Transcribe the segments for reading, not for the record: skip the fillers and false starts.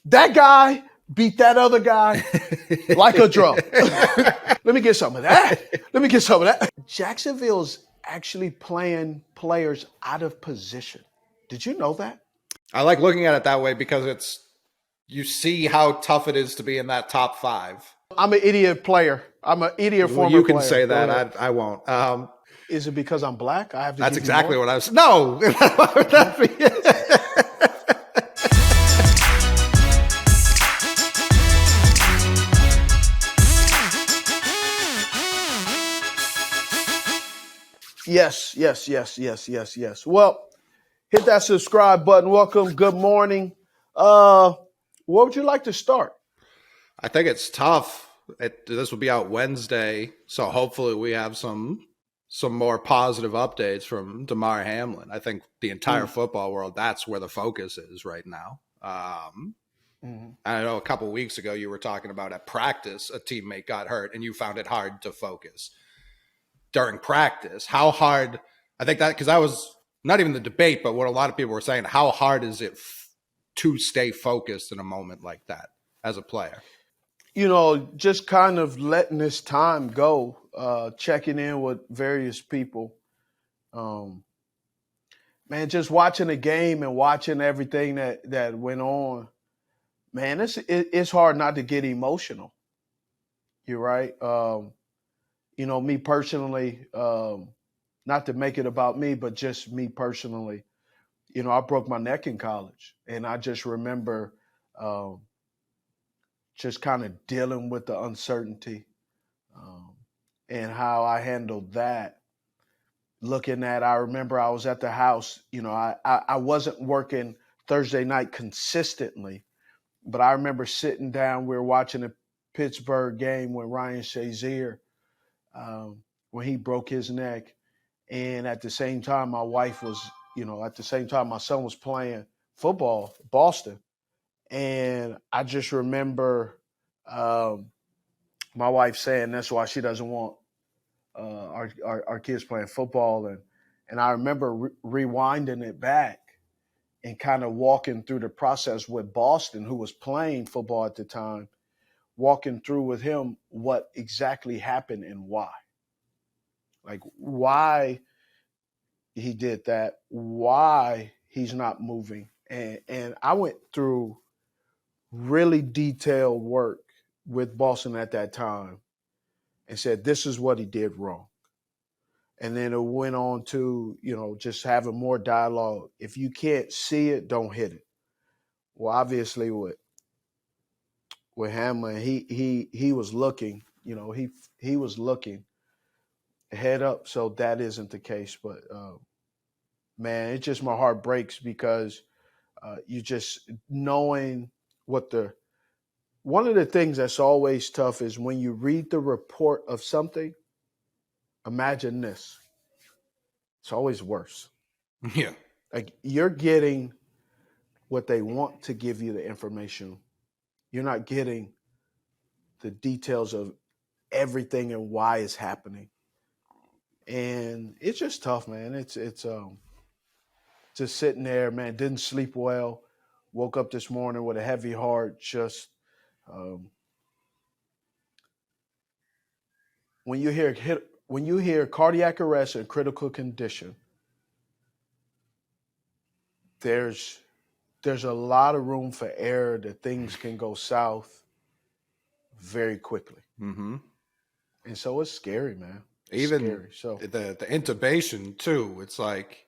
That guy beat that other guy like a drum. Let me get some of that. Let me get some of that. Jacksonville's actually playing players out of position. Did you know that? I like looking at it that way because you see how tough it is to be in that top 5. I'm an idiot player. I'm an idiot Well, former you can player. say that. I won't. Is it because I'm black? I have to. That's give exactly you more? what I was. No. Why would that be? Yes. Well, hit that subscribe button. Welcome. Good morning. What would you like to start? I think it's tough. This will be out Wednesday, so hopefully we have some more positive updates from Damar Hamlin. I think the entire football world, that's where the focus is right now. I know a couple of weeks ago you were talking about at practice a teammate got hurt and you found it hard to focus during practice. How hard? I think that because that was not even the debate, but what a lot of people were saying. How hard is it to stay focused in a moment like that as a player? Just kind of letting this time go, checking in with various people. Man, just watching the game and watching everything that went on, man, it's hard not to get emotional. You're right. Me personally, not to make it about me, but just me personally, I broke my neck in college, and I just remember just kind of dealing with the uncertainty and how I handled that. I remember I was at the house, I wasn't working Thursday night consistently, but I remember sitting down, we were watching a Pittsburgh game when Ryan Shazier, when he broke his neck. And at the same time, my wife was, my son was playing football, Boston. And I just remember my wife saying that's why she doesn't want our kids playing football. And I remember rewinding it back and kind of walking through the process with Boston, who was playing football at the time, walking through with him what exactly happened and why. Like why he did that, why he's not moving. And I went through really detailed work with Boston at that time and said, this is what he did wrong. And then it went on to, just having more dialogue. If you can't see it, don't hit it. Well, obviously with Hamlin, he was looking, he was looking head up. So that isn't the case. But man, it's just my heart breaks because you just knowing one of the things that's always tough is when you read the report of something, imagine this. It's always worse. Yeah. Like you're getting what they want to give you the information. You're not getting the details of everything and why it's happening. And it's just tough, man. It's just sitting there, man, didn't sleep well. Woke up this morning with a heavy heart, just when you hear cardiac arrest and critical condition, there's a lot of room for error that things can go south very quickly. Mm-hmm. And so it's scary, man. It's Even scary. So the intubation too. It's like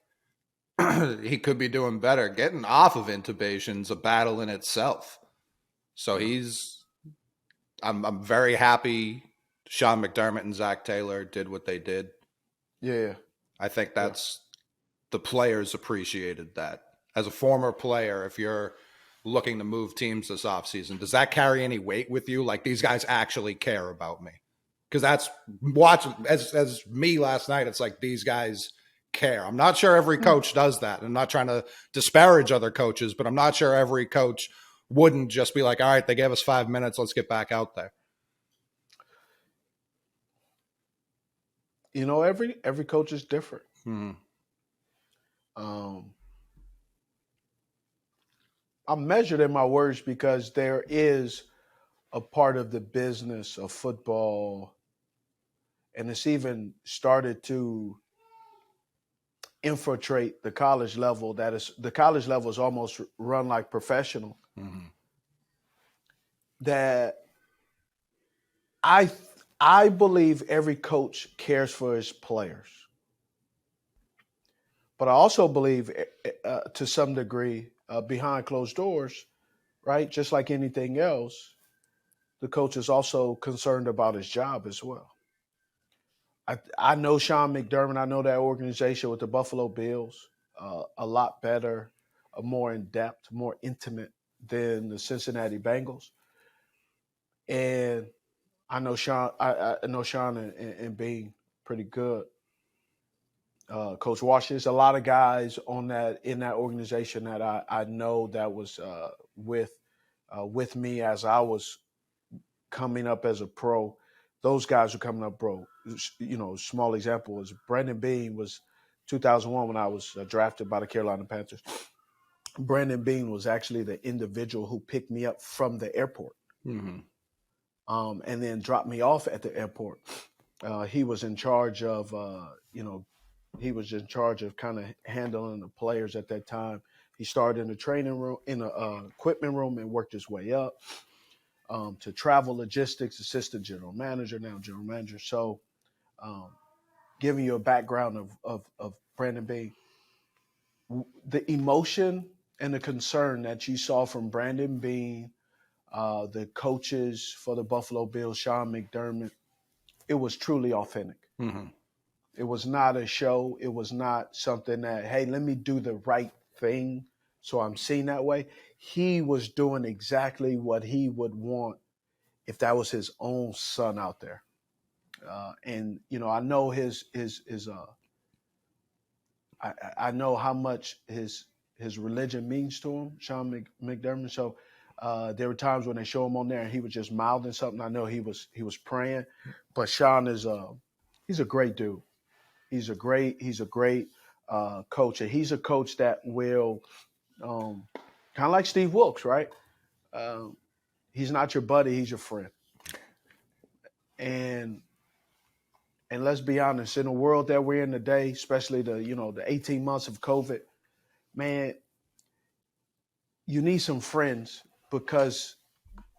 he could be doing better. Getting off of intubation's a battle in itself. So I'm very happy Sean McDermott and Zach Taylor did what they did. yeah. I think that's the players appreciated that. As a former player, if you're looking to move teams this offseason, does that carry any weight with you? Like these guys actually care about me? Because that's as me last night, it's like these guys care. I'm not sure every coach does that. I'm not trying to disparage other coaches, but I'm not sure every coach wouldn't just be like, all right, they gave us 5 minutes. Let's get back out there. Every coach is different. Mm-hmm. I'm measured in my words because there is a part of the business of football, and it's even started to infiltrate the college level. That is, the college level is almost run like professional. Mm-hmm. That I I believe every coach cares for his players, but I also believe, to some degree, behind closed doors, right? Just like anything else, the coach is also concerned about his job as well. I know Sean McDermott. I know that organization with the Buffalo Bills a lot better, more in depth, more intimate than the Cincinnati Bengals. And I know Sean. I know Sean and being pretty good. Coach Washington. There's a lot of guys on that in that organization that I know that was with me as I was coming up as a pro. Those guys were coming up pro. You know, small example is Brandon Bean was 2001 when I was drafted by the Carolina Panthers. Brandon Bean was actually the individual who picked me up from the airport, Mm-hmm. and then dropped me off at the airport. He was in charge of, he was in charge of kind of handling the players at that time. He started in the training room, in the equipment room, and worked his way up to travel logistics, assistant general manager, now general manager. So, giving you a background of Brandon Bean, the emotion and the concern that you saw from Brandon Bean, the coaches for the Buffalo Bills, Sean McDermott, it was truly authentic. Mm-hmm. It was not a show. It was not something that, hey, let me do the right thing so I'm seen that way. He was doing exactly what he would want if that was his own son out there. And you know, I know I know how much his religion means to him, Sean McDermott. So there were times when they show him on there and he was just mouthing something. I know he was praying, but Sean is he's a great dude. He's a great coach, and he's a coach that will kind of like Steve Wilkes, right? Um, he's not your buddy; he's your friend. And let's be honest, in the world that we're in today, especially the 18 months of COVID, man, you need some friends because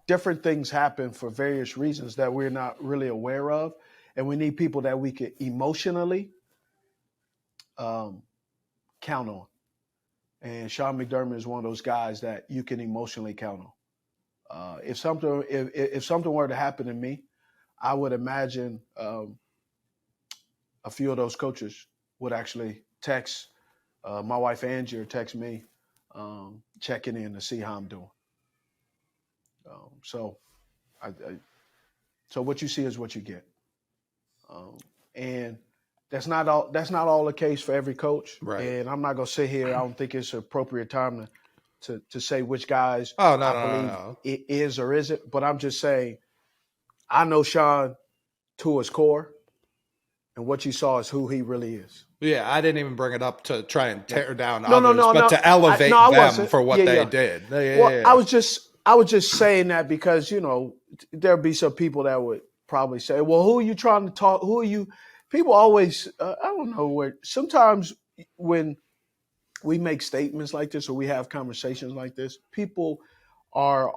different things happen for various reasons that we're not really aware of, and we need people that we could emotionally um, count on. And Sean McDermott is one of those guys that you can emotionally count on. If something were to happen to me, I would imagine a few of those coaches would actually text my wife Angie or text me, checking in to see how I'm doing. So, so what you see is what you get, and that's not all. That's not all the case for every coach. Right. And I'm not gonna sit here. I don't think it's an appropriate time to say which guys Oh, no, I no, believe no. it is or isn't. But I'm just saying, I know Sean to his core, and what you saw is who he really is. Yeah, I didn't even bring it up to try and tear down No, others, but no. to elevate I them wasn't. for what Yeah, they yeah. did. Yeah, Well, yeah, I yeah. was just saying that because there'd be some people that would probably say, "Well, who are you trying to talk? Who are you?" People always, I don't know where. Sometimes when we make statements like this or we have conversations like this, people are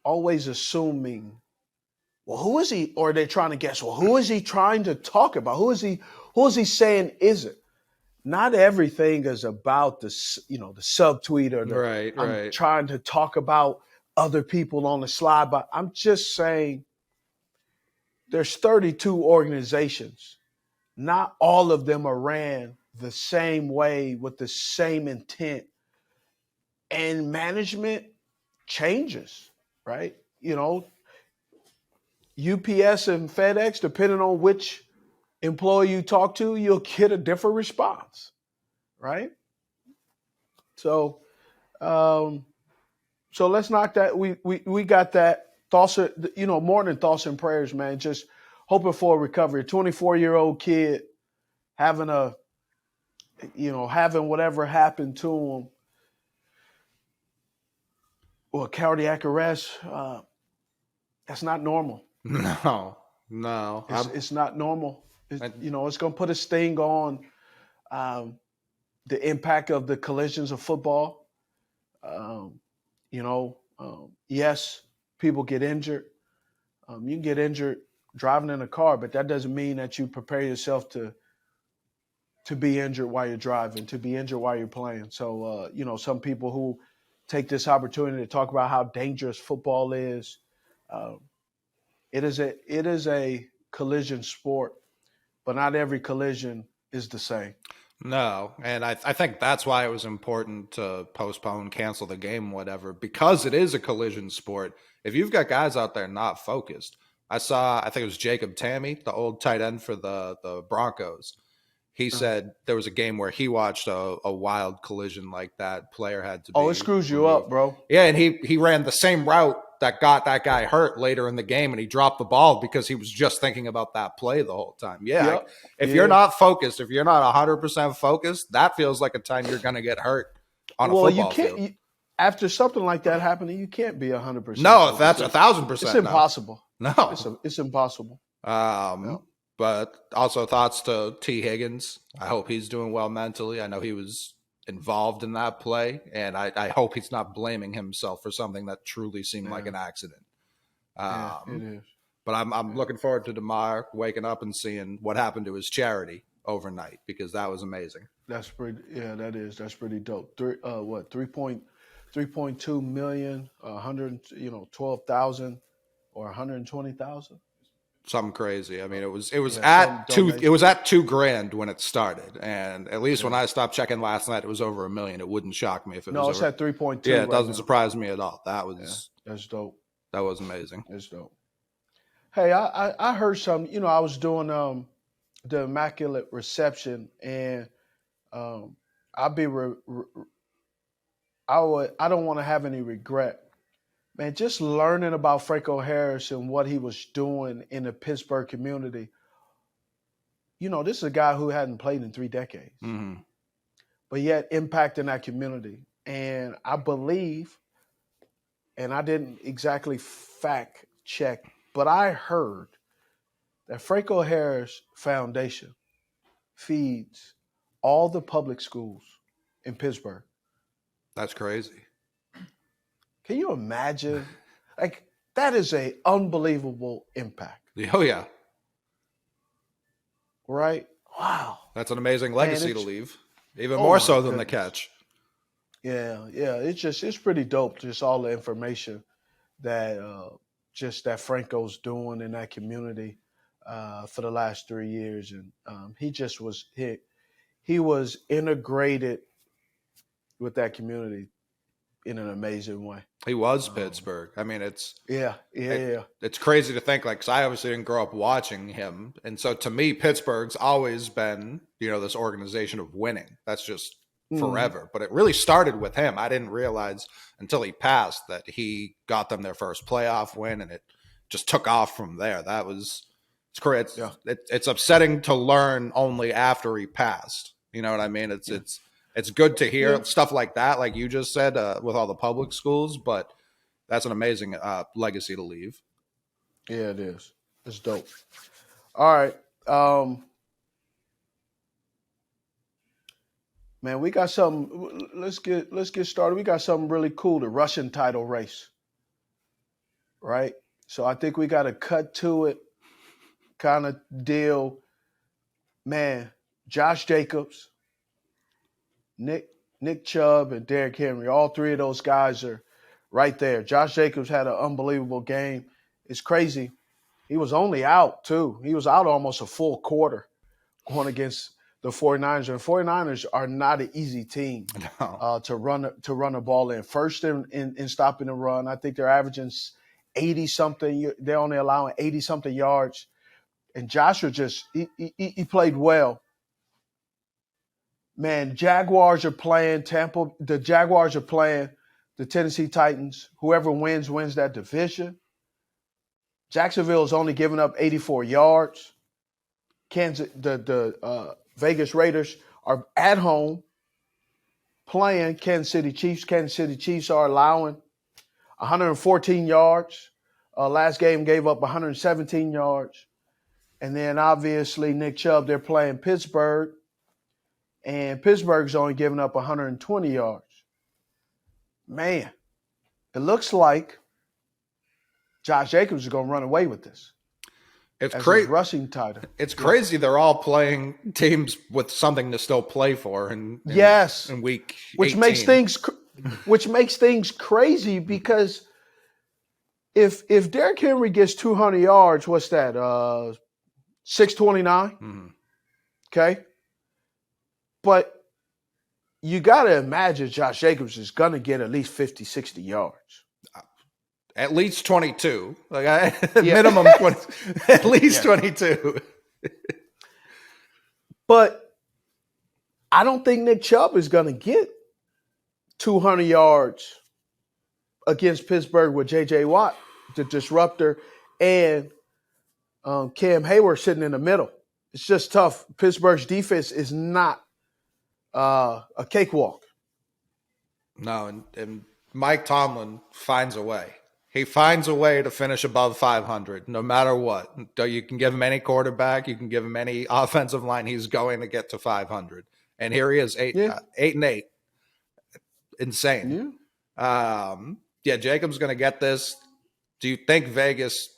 always assuming, well, who is he? Or they're trying to guess, well, who is he trying to talk about? Who is he saying is it? Not everything is about the subtweet or the Right, I'm right. trying to talk about other people on the slide, but I'm just saying there's 32 organizations. Not all of them are ran the same way with the same intent, and management changes, right? UPS and FedEx, depending on which employee you talk to, you'll get a different response, right? So, um, so let's knock that. We got that. Thoughts, more than thoughts and prayers, man. Just hoping for a recovery. A 24-year-old kid having having whatever happened to him. or cardiac arrest, that's not normal. No. It's not normal. It's going to put a sting on the impact of the collisions of football. Yes, people get injured. You can get injured driving in a car, but that doesn't mean that you prepare yourself to be injured while you're driving, to be injured while you're playing. So, some people who take this opportunity to talk about how dangerous football is. It is a collision sport, but not every collision is the same. No, and I think that's why it was important to postpone, cancel the game, whatever, because it is a collision sport. If you've got guys out there not focused, I think it was Jacob Tammy, the old tight end for the Broncos. He said there was a game where he watched a wild collision like that. Player had to be it screws you removed. up, bro. Yeah, and he ran the same route that got that guy hurt later in the game, and he dropped the ball because he was just thinking about that play the whole time. Yeah, Yep. if you're not focused, if you're not 100% focused, that feels like a time you're going to get hurt on a football field. After something like that happening, you can't be 100%. No, that's 1,000%. It's impossible. No. It's impossible. But also thoughts to T. Higgins. I hope he's doing well mentally. I know he was involved in that play, and I hope he's not blaming himself for something that truly seemed like an accident. It is. But I'm looking forward to Damar waking up and seeing what happened to his charity overnight, because that was amazing. That's pretty. Yeah, that is. That's pretty dope. 3.2 million, 12,000, or 120,000. Something crazy. I mean, it was at $2,000 when it started, and at least when I stopped checking last night, it was over $1 million. It wouldn't shock me if it was. No, it's at 3.2. Yeah, it doesn't surprise me at all. That was that's dope. That was amazing. It's dope. Hey, I heard some. I was doing the Immaculate Reception, and I don't want to have any regret. Man, just learning about Franco Harris and what he was doing in the Pittsburgh community. This is a guy who hadn't played in 3 decades, but yet impacting that community. And I believe, and I didn't exactly fact check, but I heard that Franco Harris Foundation feeds all the public schools in Pittsburgh. That's crazy. Can you imagine? Like, that is an unbelievable impact. Oh, yeah. Right? Wow. That's an amazing legacy to leave. Even more so than the catch. Yeah. It's pretty dope, just all the information that that Franco's doing in that community for the last 3 years. And he was integrated with that community in an amazing way. He was Pittsburgh. I mean, it's It's crazy to think, because I obviously didn't grow up watching him, and so to me, Pittsburgh's always been this organization of winning. That's just forever. But it really started with him. I didn't realize until he passed that he got them their first playoff win, and it just took off from there. It's crazy. It's upsetting to learn only after he passed. You know what I mean? It's good to hear stuff like that, like you just said, with all the public schools, but that's an amazing legacy to leave. Yeah, it is. It's dope. All right. Man, we got something. Let's get started. We got something really cool, the Russian title race. Right? So I think we got to cut to it kind of deal. Man, Josh Jacobs, Nick Chubb, and Derrick Henry, all 3 of those guys are right there. Josh Jacobs had an unbelievable game. It's crazy. He was only out, too. He was out almost a full quarter going against the 49ers. And 49ers are not an easy team to run a ball in. First in stopping the run. I think they're averaging 80-something. They're only allowing 80-something yards. And Josh he played well. Man, Jaguars are playing Tampa. The Jaguars are playing the Tennessee Titans. Whoever wins that division. Jacksonville is only giving up 84 yards. The Vegas Raiders are at home playing Kansas City Chiefs. Kansas City Chiefs are allowing 114 yards. Last game gave up 117 yards. And then obviously Nick Chubb, they're playing Pittsburgh. And Pittsburgh's only giving up 120 yards. Man, it looks like Josh Jacobs is going to run away with this. It's crazy. Rushing title. It's crazy. They're all playing teams with something to still play for, in week 18. which makes things crazy because if Derrick Henry gets 200 yards, what's that? 629. Mm-hmm. Okay, but you got to imagine Josh Jacobs is going to get at least 50, 60 yards. At least 22. Minimum 20. At least 22. But I don't think Nick Chubb is going to get 200 yards against Pittsburgh with J.J. Watt, the disruptor, and Cam Hayward sitting in the middle. It's just tough. Pittsburgh's defense is not a cakewalk. No, and Mike Tomlin finds a way. He finds a way to finish above 500, no matter what. You can give him any quarterback, you can give him any offensive line, he's going to get to 500. And here he is, 8-8. Insane. Yeah. Jacob's going to get this. Do you think Vegas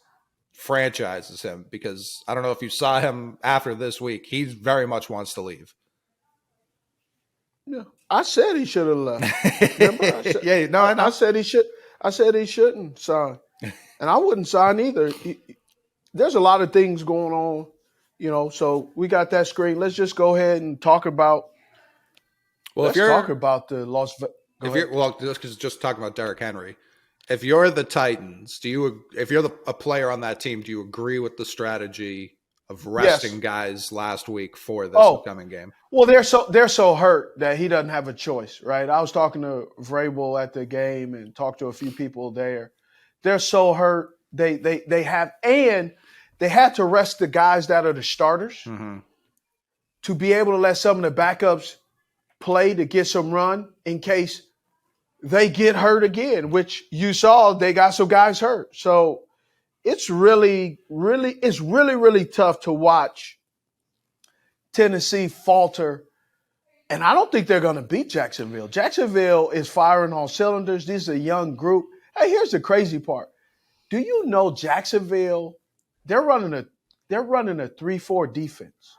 franchises him? Because I don't know if you saw him after this week. He very much wants to leave. Yeah, I said he should have left. Remember? I said he should. I said he shouldn't sign, and I wouldn't sign either. There's a lot of things going on, So we got that screen. Let's just go ahead and talk about. Let's talk about the Las Vegas. Just talking about Derrick Henry. If you're the Titans, if you're a player on that team, do you agree with the strategy of resting guys last week for this upcoming game? Well, they're so hurt that he doesn't have a choice, right? I was talking to Vrabel at the game and talked to a few people there. They're so hurt. They had to rest the guys that are the starters to be able to let some of the backups play to get some run in case they get hurt again, which you saw they got some guys hurt. So it's really tough to watch Tennessee falter. And I don't think they're going to beat Jacksonville. Jacksonville is firing on cylinders. This is a young group. Hey, here's the crazy part. Do you know Jacksonville, they're running a 3-4 defense.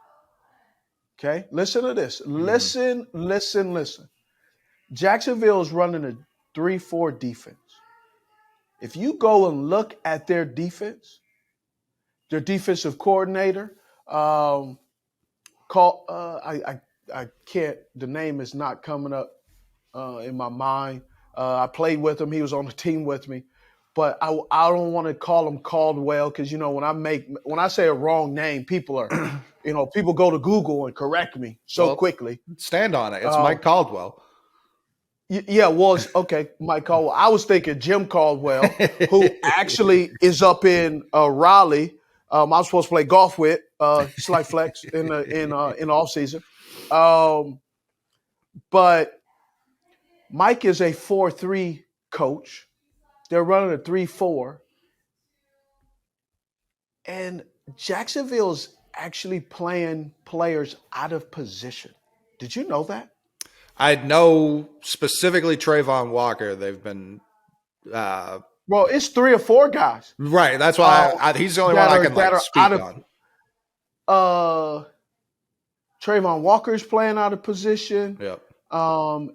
Okay? Listen to this. Listen. Jacksonville is running a 3-4 defense. If you go and look at their defense, their defensive coordinator, I can't, the name is not coming up in my mind. I played with him. He was on the team with me. But I don't want to call him Caldwell because, when I say a wrong name, people are, people go to Google and correct me quickly. Stand on it. It's Mike Caldwell. Yeah, okay, Mike Caldwell. I was thinking Jim Caldwell, who actually is up in Raleigh. I was supposed to play golf with slight flex in off season, but Mike is a 4-3 coach. They're running a 3-4, and Jacksonville's actually playing players out of position. Did you know that? I know specifically Trayvon Walker. They've been well, it's 3 or 4 guys. Right. That's why he's the only one I can speak on. Trayvon Walker's playing out of position. Yep.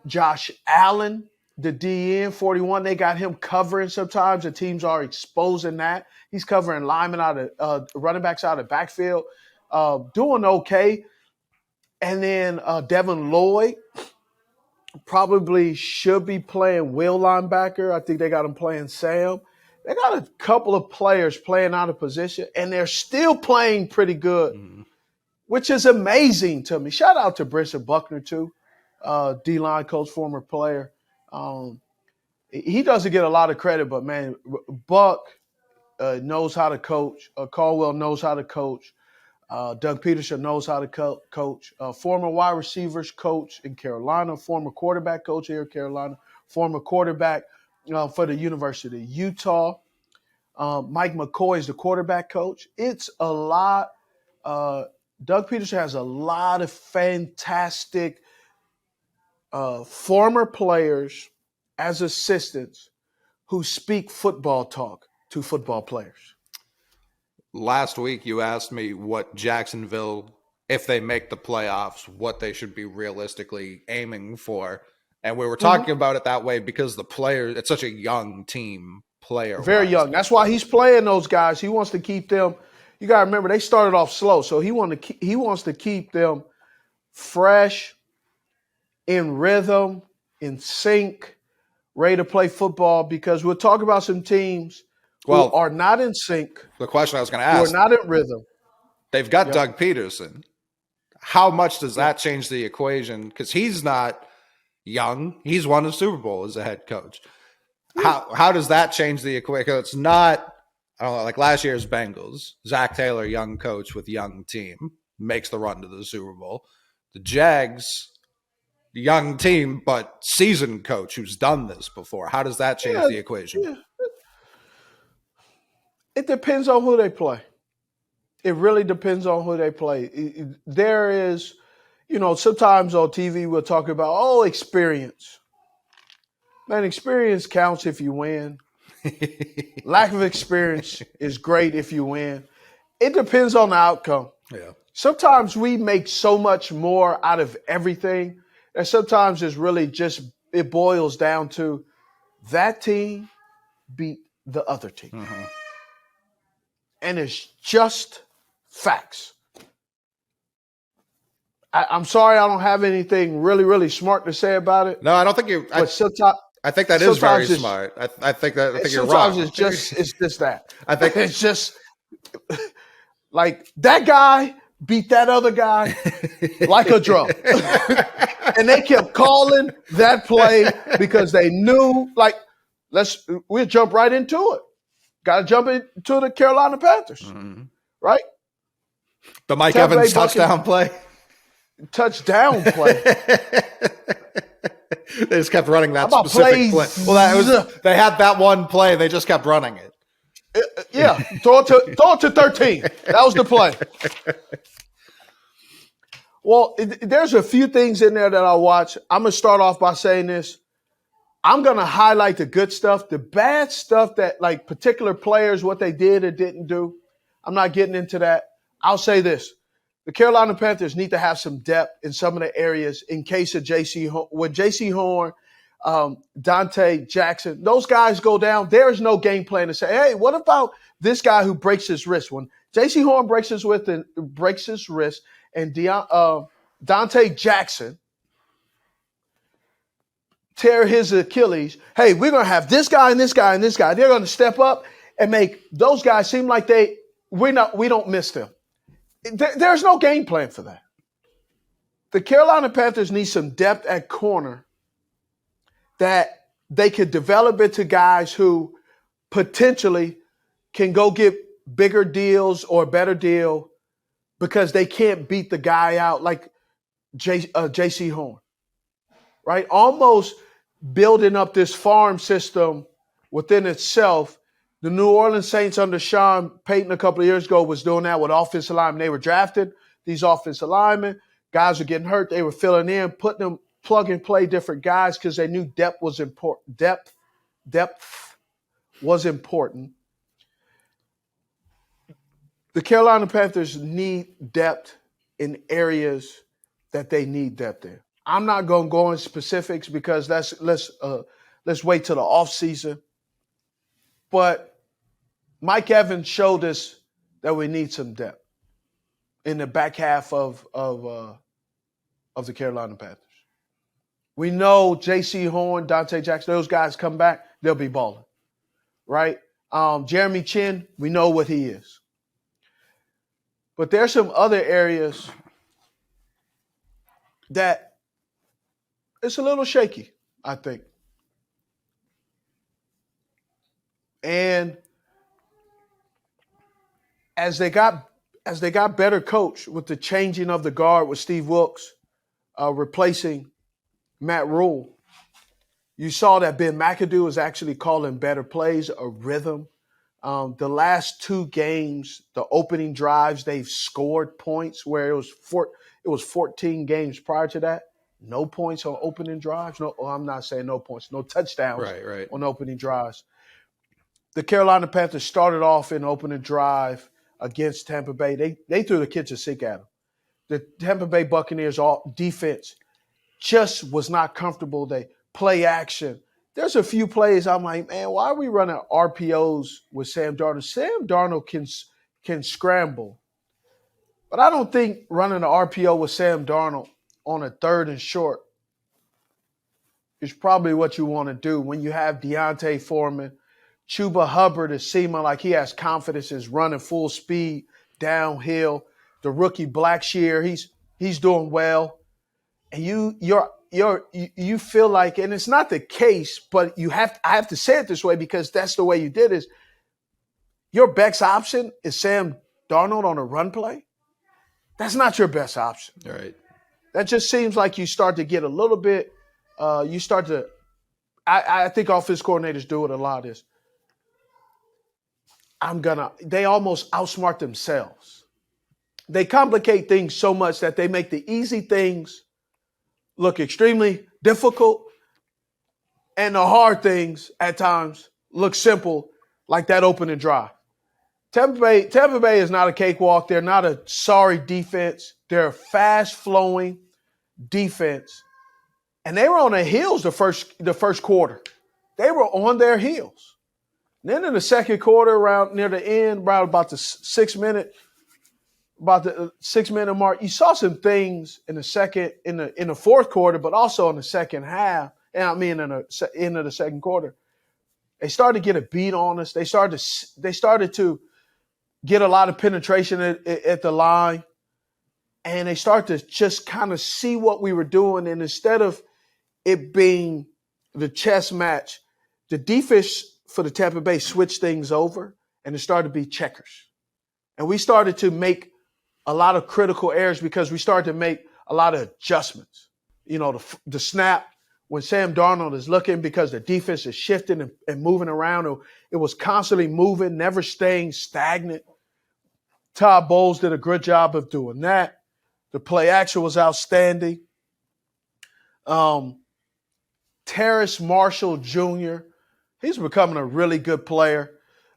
Josh Allen, the DN 41, they got him covering sometimes. The teams are exposing that. He's covering linemen out of running backs out of backfield, doing okay. And then Devin Lloyd probably should be playing will linebacker. I think they got him playing Sam. They got a couple of players playing out of position, and they're still playing pretty good, which is amazing to me. Shout out to Brisson Buckner, too, D-line coach, former player. He doesn't get a lot of credit, but, man, Buck knows how to coach. Caldwell knows how to coach. Doug Peterson knows how to coach. Former wide receivers coach in Carolina, former quarterback coach here in Carolina, former quarterback for the University of Utah. Mike McCoy is the quarterback coach. It's a lot. Doug Peterson has a lot of fantastic former players as assistants who speak football talk to football players. Last week, you asked me what Jacksonville, if they make the playoffs, what they should be realistically aiming for. And we were talking about it that way because the players, it's such a young team player. Very young. That's why he's playing those guys. He wants to keep them. You got to remember, they started off slow. So he wants to keep them fresh, in rhythm, in sync, ready to play football, because we'll talk about some teams who are not in sync. The question I was going to ask. Who are not in rhythm. They've got Doug Peterson. How much does that change the equation? Because he's not young. He's won a Super Bowl as a head coach. How does that change the equation? Because it's not, I don't know, like last year's Bengals. Zach Taylor, young coach with young team, makes the run to the Super Bowl. The Jags, young team, but seasoned coach who's done this before. How does that change the equation? Yeah. It depends on who they play. It really depends on who they play. There is, sometimes on TV we'll talk about, experience. Man, experience counts if you win. Lack of experience is great if you win. It depends on the outcome. Yeah. Sometimes we make so much more out of everything that sometimes it's really just, it boils down to that team beat the other team. Mm-hmm. And it's just facts. I'm sorry I don't have anything really, really smart to say about it. No, I don't think you. But sometimes I think that is very smart. I think you're wrong. Sometimes it's just that. I think it's just like that guy beat that other guy like a drum. And they kept calling that play because they knew, we'll jump right into it. Got to jump into the Carolina Panthers, right? The Mike Evans touchdown play. Touchdown play. They just kept running that specific play. Well, they had that one play. They just kept running it. Throw it to 13. That was the play. Well, there's a few things in there that I watch. I'm going to start off by saying this. I'm going to highlight the good stuff. The bad stuff that, particular players, what they did or didn't do, I'm not getting into that. I'll say this. The Carolina Panthers need to have some depth in some of the areas in case of J.C. Horn, Dante Jackson, those guys go down. There's no game plan to say, hey, what about this guy who breaks his wrist? When J.C. Horn breaks his wrist and Dante Jackson tear his Achilles, hey, we're going to have this guy and this guy and this guy. They're going to step up and make those guys seem like we don't miss them. There's no game plan for that. The Carolina Panthers need some depth at corner that they could develop into guys who potentially can go get bigger deals or a better deal because they can't beat the guy out like J.C. Horn, right? Almost building up this farm system within itself. The New Orleans Saints under Sean Payton a couple of years ago was doing that with offensive linemen. They were drafted, these offensive linemen. Guys were getting hurt. They were filling in, putting them plug and play different guys because they knew depth was important. Depth was important. The Carolina Panthers need depth in areas that they need depth in. I'm not going to go in specifics because let's wait till the offseason. But Mike Evans showed us that we need some depth in the back half of the Carolina Panthers. We know J.C. Horn, Dante Jackson, those guys come back, they'll be balling, right? Jeremy Chin, we know what he is. But there's some other areas that it's a little shaky, I think. And as they got better coached with the changing of the guard with Steve Wilks replacing Matt Rule, You saw that Ben McAdoo was actually calling better plays, a rhythm. The last 2 games, the opening drives, they've scored points where it was 14 games prior to that. No points on opening drives. No, I'm not saying no points, no touchdowns Right. on opening drives. The Carolina Panthers started off in opening drive against Tampa Bay. They threw the kitchen sink at them. The Tampa Bay Buccaneers defense just was not comfortable. They play action. There's a few plays I'm like, man, why are we running RPOs with Sam Darnold? Sam Darnold can scramble. But I don't think running an RPO with Sam Darnold on a 3rd and short is probably what you want to do when you have Deontay Foreman. Chuba Hubbard is seeming like he has confidence, is running full speed downhill. The rookie Blackshear, he's doing well. And you feel like, and it's not the case, but I have to say it this way because that's the way you did it. Your best option is Sam Darnold on a run play. That's not your best option. Right. That just seems like you start to get a little bit. I think offense coordinators do it a lot. They almost outsmart themselves. They complicate things so much that they make the easy things look extremely difficult, and the hard things at times look simple, like that opening drive. Tampa Bay is not a cakewalk. They're not a sorry defense. They're a fast-flowing defense, and they were on their heels the first quarter. They were on their heels. Then in the second quarter, around near the end, about the 6-minute. About the 6-minute mark, you saw some things in the fourth quarter, but also in the second half. And I mean, in the end of the second quarter, they started to get a beat on us. They started to get a lot of penetration at the line, and they started to just kind of see what we were doing. And instead of it being the chess match, the defense for the Tampa Bay switched things over, and it started to be checkers. And we started to make a lot of critical errors because we started to make a lot of adjustments. You know, the snap, when Sam Darnold is looking because the defense is shifting and moving around, it was constantly moving, never staying stagnant. Todd Bowles did a good job of doing that. The play action was outstanding. Terrace Marshall Jr., he's becoming a really good player.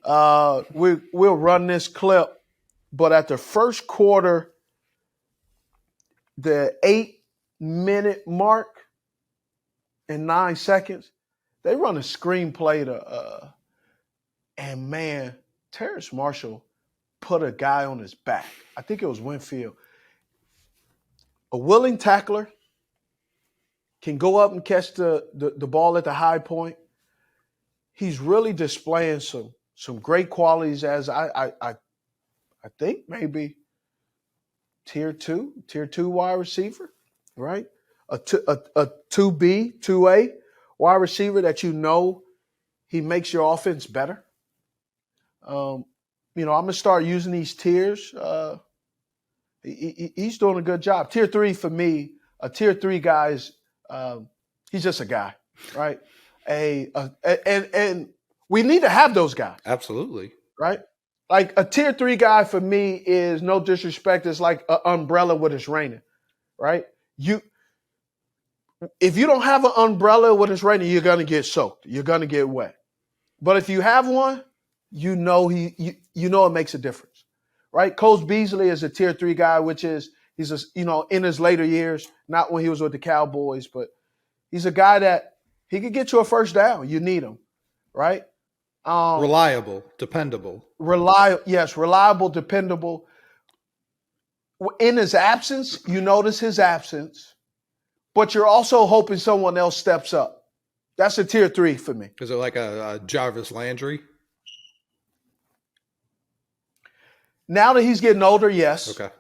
We'll run this clip. But at the first quarter, the 8-minute mark and 9 seconds, they run a screenplay and man, Terrace Marshall put a guy on his back. I think it was Winfield. A willing tackler can go up and catch the ball at the high point. He's really displaying some great qualities as I think maybe tier two wide receiver, right? A 2B, 2A wide receiver that he makes your offense better. I'm going to start using these tiers. He's doing a good job. Tier 3 for me, a tier 3 guy is he's just a guy, right? And we need to have those guys. Absolutely. Right? Like a tier 3 guy for me is, no disrespect, is like an umbrella when it's raining, right? If you don't have an umbrella when it's raining, you're going to get soaked. You're going to get wet. But if you have one, you know it makes a difference, right? Coach Beasley is a tier 3 guy, which is he's in his later years, not when he was with the Cowboys, but he's a guy that he could get you a first down. You need him, right? Reliable, dependable. Reliable, dependable. In his absence, you notice his absence, but you're also hoping someone else steps up. That's a tier 3 for me. Is it like a Jarvis Landry? Now that he's getting older, yes. Okay.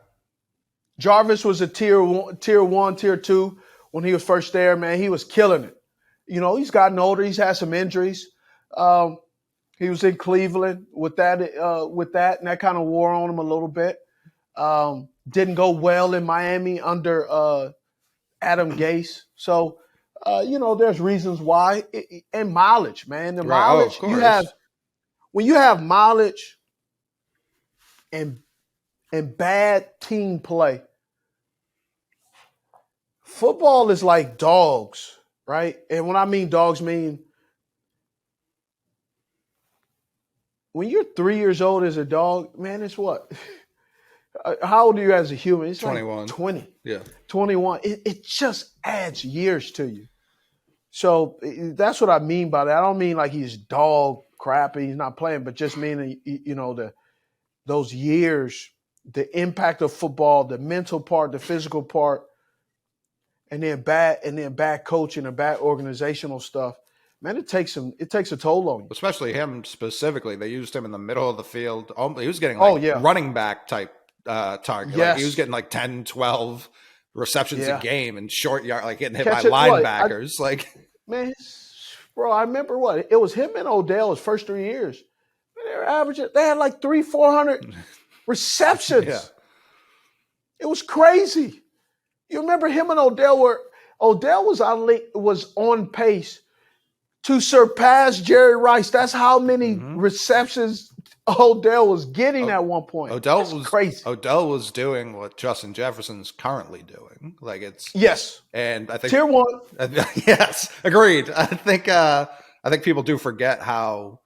Jarvis was a tier 1, tier 2 when he was first there, man. He was killing it. He's gotten older. He's had some injuries. He was in Cleveland with that, and that kind of wore on him a little bit. Didn't go well in Miami under Adam Gase. So There's reasons why, and mileage, man. The Right. Oh, of mileage course. when you have mileage and bad team play, football is like dogs, right? And when I mean dogs, mean when you're 3 years old as a dog, man, it's what? How old are you as a human? It's 21. like 20. Yeah. 21. It just adds years to you. So that's what I mean by that. I don't mean like he's dog crappy, he's not playing, but just meaning, those years, the impact of football, the mental part, the physical part, and then bad coaching and bad organizational stuff. Man, it takes a toll on you. Especially him specifically. They used him in the middle of the field. He was getting Yeah. running back type target. Yes. Like he was getting like 10, 12 receptions a game in short yard, like getting hit by Catch it, linebackers. Man, bro, I remember it was him and Odell his first 3 years. Man, they were averaging. They had like 300-400 receptions. Yeah. It was crazy. You remember him and Odell was on pace to surpass Jerry Rice. That's how many receptions Odell was getting at one point. Odell was crazy. Odell was doing what Justin Jefferson's currently doing. Yes, and I think tier one. Yes, agreed. I think people do forget how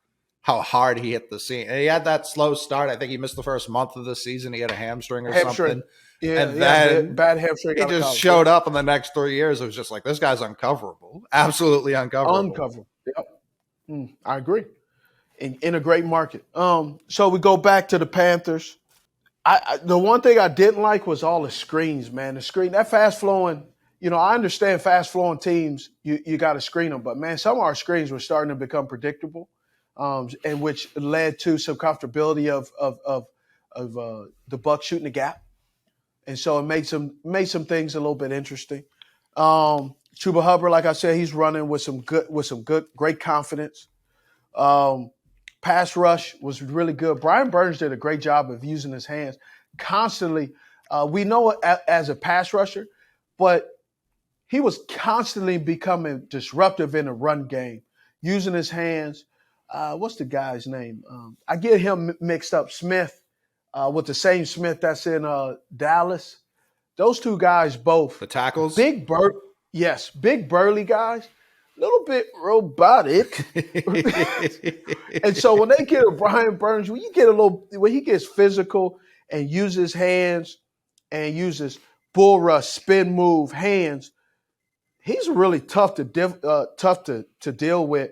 hard he hit the scene. And he had that slow start. I think he missed the first month of the season. He had a hamstring or something. Yeah, and then bad hamstring. He just showed up in the next 3 years. It was just like, this guy's uncoverable. Absolutely uncoverable. Uncoverable. Yep. I agree. In a great market. So we go back to the Panthers. The one thing I didn't like was all the screens, man. The screen, that fast flowing. I understand fast flowing teams. You got to screen them, but man, some of our screens were starting to become predictable, and which led to some comfortability of the Bucs shooting the gap. And so it made some things a little bit interesting. Chuba Hubbard, like I said, he's running with some great confidence. Pass rush was really good. Brian Burns did a great job of using his hands constantly. We know it as a pass rusher, but he was constantly becoming disruptive in the run game, using his hands. What's the guy's name? I get him mixed up. Smith. With the same Smith that's in Dallas. Those two guys both. The tackles? Big burly guys. A little bit robotic. And so when they get a Brian Burns, when he gets physical and uses hands and uses bull rush, spin move, hands, he's really tough to deal with.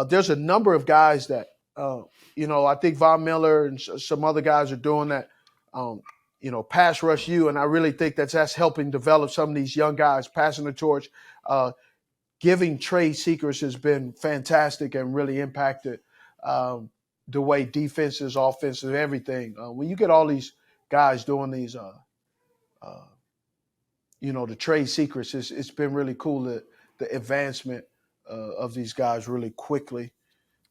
There's a number of guys that I think Von Miller and some other guys are doing that, pass rush you. And I really think that's helping develop some of these young guys, passing the torch. Giving trade seekers has been fantastic and really impacted the way defenses, offenses, everything. When you get all these guys doing these, the trade secrets, it's been really cool, the advancement of these guys really quickly.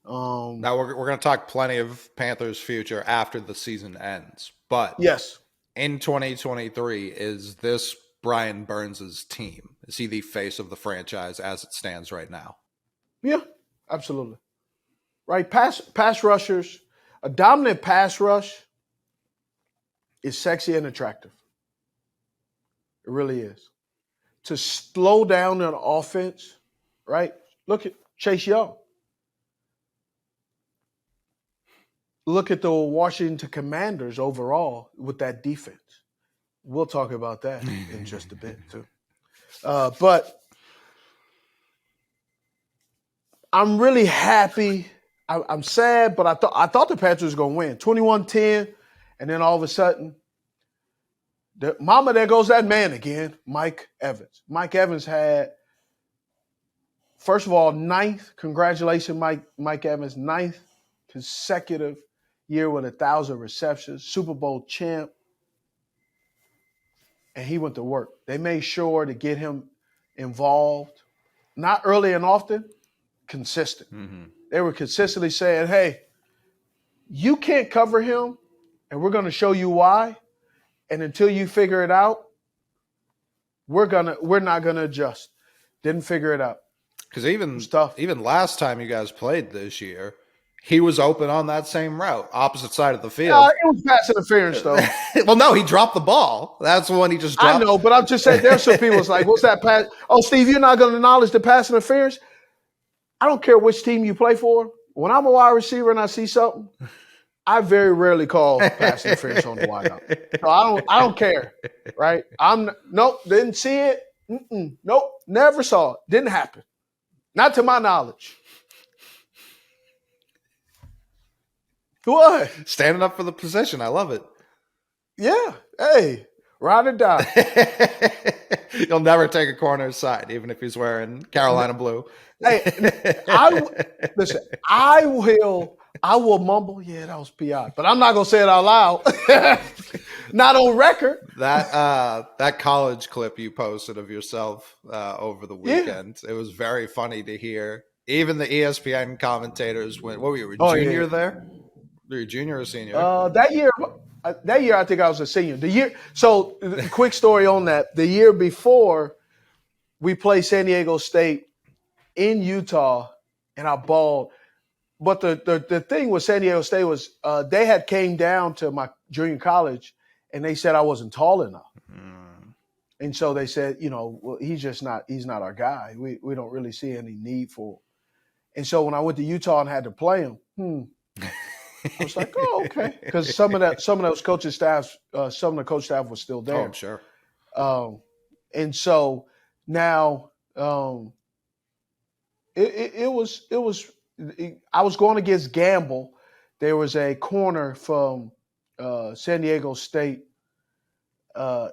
Now we're going to talk plenty of Panthers' future after the season ends, but yes, in 2023, is this Brian Burns' team? Is he the face of the franchise as it stands right now? Yeah, absolutely. Right, pass rushers, a dominant pass rush is sexy and attractive. It really is. To slow down an offense, right? Look at Chase Young. Look at the Washington Commanders overall with that defense. We'll talk about that in just a bit too. But I'm really happy. I'm sad, but I thought the Panthers were going to win 21-10, and then all of a sudden, there goes that man again, Mike Evans. Mike Evans had, first of all, congratulations, Mike Evans, 9th consecutive year with 1,000 receptions, Super Bowl champ, and he went to work. They made sure to get him involved, not early and often, consistent. Mm-hmm. They were consistently saying, hey, you can't cover him, and we're going to show you why, and until you figure it out, we're not going to adjust. Didn't figure it out. Because even last time you guys played this year, he was open on that same route, opposite side of the field. It was pass interference, though. Well, no, he dropped the ball. That's the one he just dropped. I know, but I'm just saying there's some people like, what's that pass? Oh, Steve, you're not going to acknowledge the pass interference? I don't care which team you play for. When I'm a wide receiver and I see something, I very rarely call pass interference on the wideout. So I don't care, right? Nope, didn't see it. Nope, never saw it. Didn't happen. Not to my knowledge. What? Standing up for the position. I love it. Yeah. Hey, ride or die. You'll never take a corner's side, even if he's wearing Carolina blue. Hey, listen, I will mumble, yeah, that was PI. But I'm not going to say it out loud. Not on record. That college clip you posted of yourself over the weekend, it was very funny to hear. Even the ESPN commentators went, what were you, a junior there? Were you a junior or a senior? That year, I think I was a senior. So, quick story on that. The year before, we played San Diego State in Utah, and I balled. But the thing with San Diego State was they had came down to my junior college, and they said I wasn't tall enough. And so they said, well, he's not our guy. We don't really see any need for him. And so when I went to Utah and had to play him, I was like, oh, okay. Because some of those coaching staffs, some of the coach staff was still there. Oh, I'm sure. And so now it was I was going against Gamble. There was a corner from San Diego State.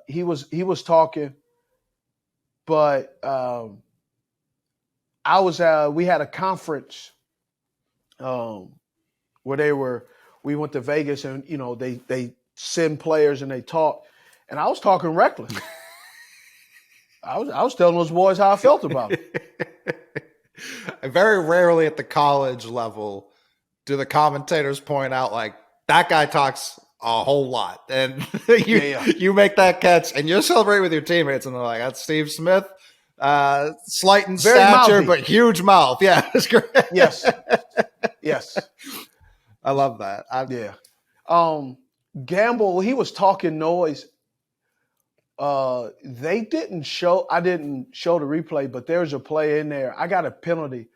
He was talking, but we had a conference where we went to Vegas and, they send players and they talk. And I was talking reckless. I was telling those boys how I felt about it. Very rarely at the college level do the commentators point out, like, that guy talks a whole lot. And you make that catch and you're celebrating with your teammates and they're like, that's Steve Smith. Slight in Very stature, mouthy. but huge mouth. Yeah, it's great. Yes. I love that. Gamble, he was talking noise. I didn't show the replay, but there's a play in there. I got a penalty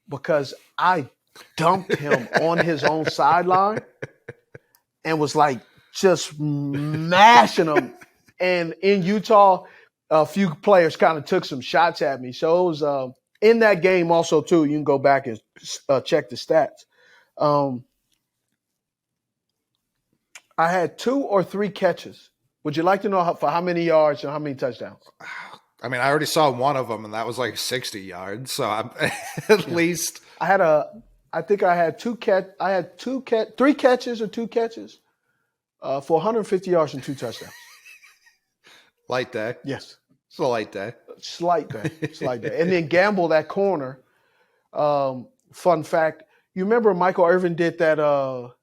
because I dumped him on his own sideline and was like just mashing him. And in Utah, a few players kind of took some shots at me. So it was in that game also too. You can go back and check the stats. I had 2 or 3 catches. Would you like to know for how many yards and how many touchdowns? I mean, I already saw one of them, and that was like 60 yards. So I'm at least. I think I had 3 catches or 2 catches for 150 yards and 2 touchdowns. Light day. Yes. It's a light day. Slight day. And then Gamble that corner. Fun fact: you remember Michael Irvin did that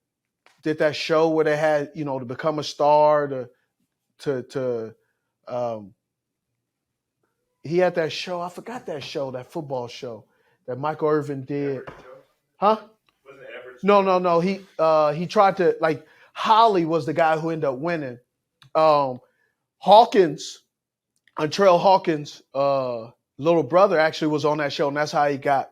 show where they had to become a star he had that show. I forgot that show, that football show that Michael Irvin did. Huh? Was it average? No. He tried to, like, Holly was the guy who ended up winning. Hawkins, Antrell Hawkins' little brother actually was on that show, and that's how he got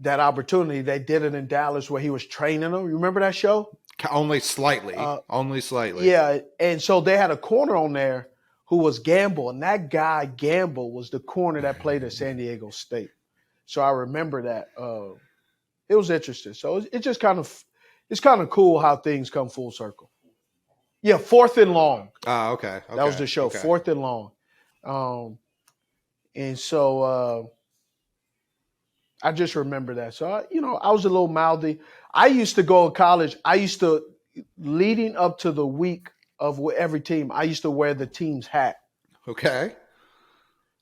that opportunity. They did it in Dallas where he was training them. You remember that show? Only slightly. Only slightly. Yeah, and so they had a corner on there who was Gamble, and that guy Gamble was the corner that played at San Diego State. So I remember that. It was interesting. So it's just it's kind of cool how things come full circle. Yeah, 4th and long. Oh, okay. That was the show, okay. 4th and long. And so I just remember that. So, I was a little mouthy. I used to go to college. Leading up to the week of every team, I used to wear the team's hat. Okay.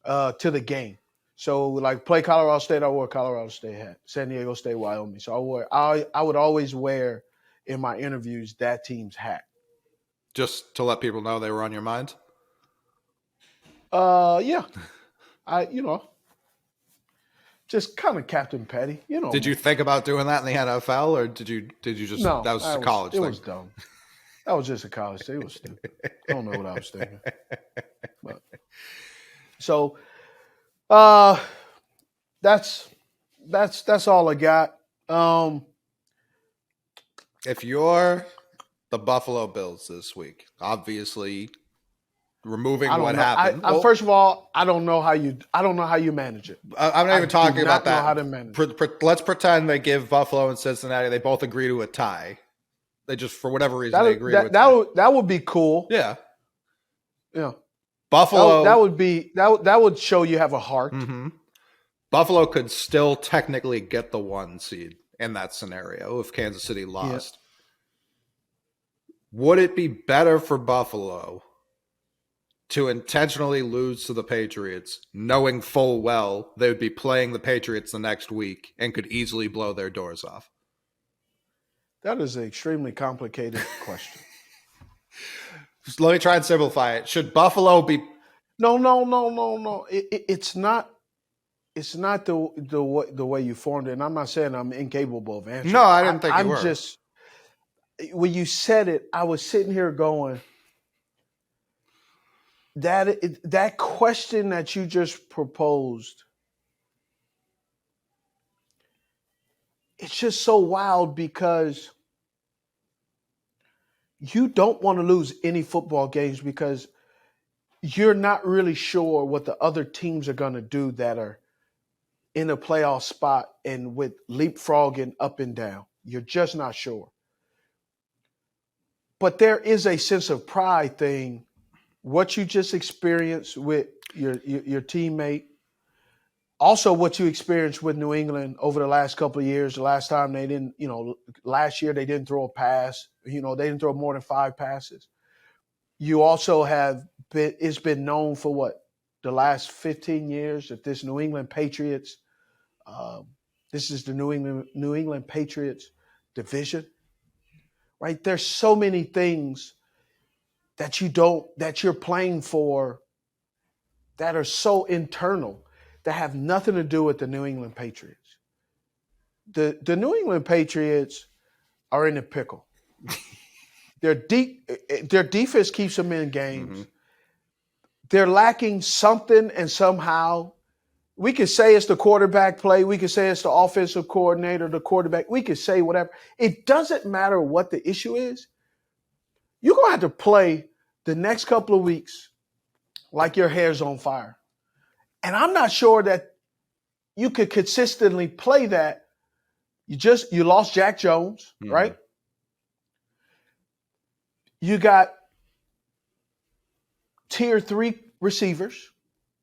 To the game. So, like, play Colorado State, I wore a Colorado State hat. San Diego State, Wyoming. So I would always wear in my interviews that team's hat. Just to let people know they were on your mind? Yeah. just kind of Captain Petty, you know. Did you think about doing that in the NFL, or did you just No, that was just a college thing? It was dumb. That was just a college thing. It was stupid. I don't know what I was thinking. But, so that's all I got. If you're the Buffalo Bills this week, obviously removing what happened. First of all, I don't know how you manage it. I'm not even talking about that. How to manage it. Let's pretend they give Buffalo and Cincinnati. They both agree to a tie. They just, for whatever reason, they agree with that would be cool. Yeah. Yeah. Buffalo. That would show you have a heart. Mm-hmm. Buffalo could still technically get the 1 seed in that scenario if Kansas City lost. Yeah. Would it be better for Buffalo to intentionally lose to the Patriots, knowing full well they would be playing the Patriots the next week and could easily blow their doors off? That is an extremely complicated question. Just let me try and simplify it. Should Buffalo be? No. It's not. It's not the way you formed it. And I'm not saying I'm incapable of answering. No, I didn't think you were. Just when you said it, I was sitting here going, that question that you just proposed, it's just so wild because you don't want to lose any football games because you're not really sure what the other teams are going to do that are in a playoff spot and with leapfrogging up and down. You're just not sure. But there is a sense of pride thing. What you just experienced with your teammate, also what you experienced with New England over the last couple of years. The last time they didn't, last year they didn't throw a pass. They didn't throw more than 5 passes. You also it's been known for the last 15 years that this New England Patriots, this is the New England Patriots division, right? There's so many things that you're playing for that are so internal that have nothing to do with the New England Patriots. The New England Patriots are in a pickle. Their defense keeps them in games. Mm-hmm. They're lacking something and somehow. We could say it's the quarterback play. We could say it's the offensive coordinator, the quarterback. We could say whatever. It doesn't matter what the issue is. You're going to have to play the next couple of weeks like your hair's on fire. And I'm not sure that you could consistently play that. You lost Jack Jones, mm-hmm. right? You got tier 3 receivers.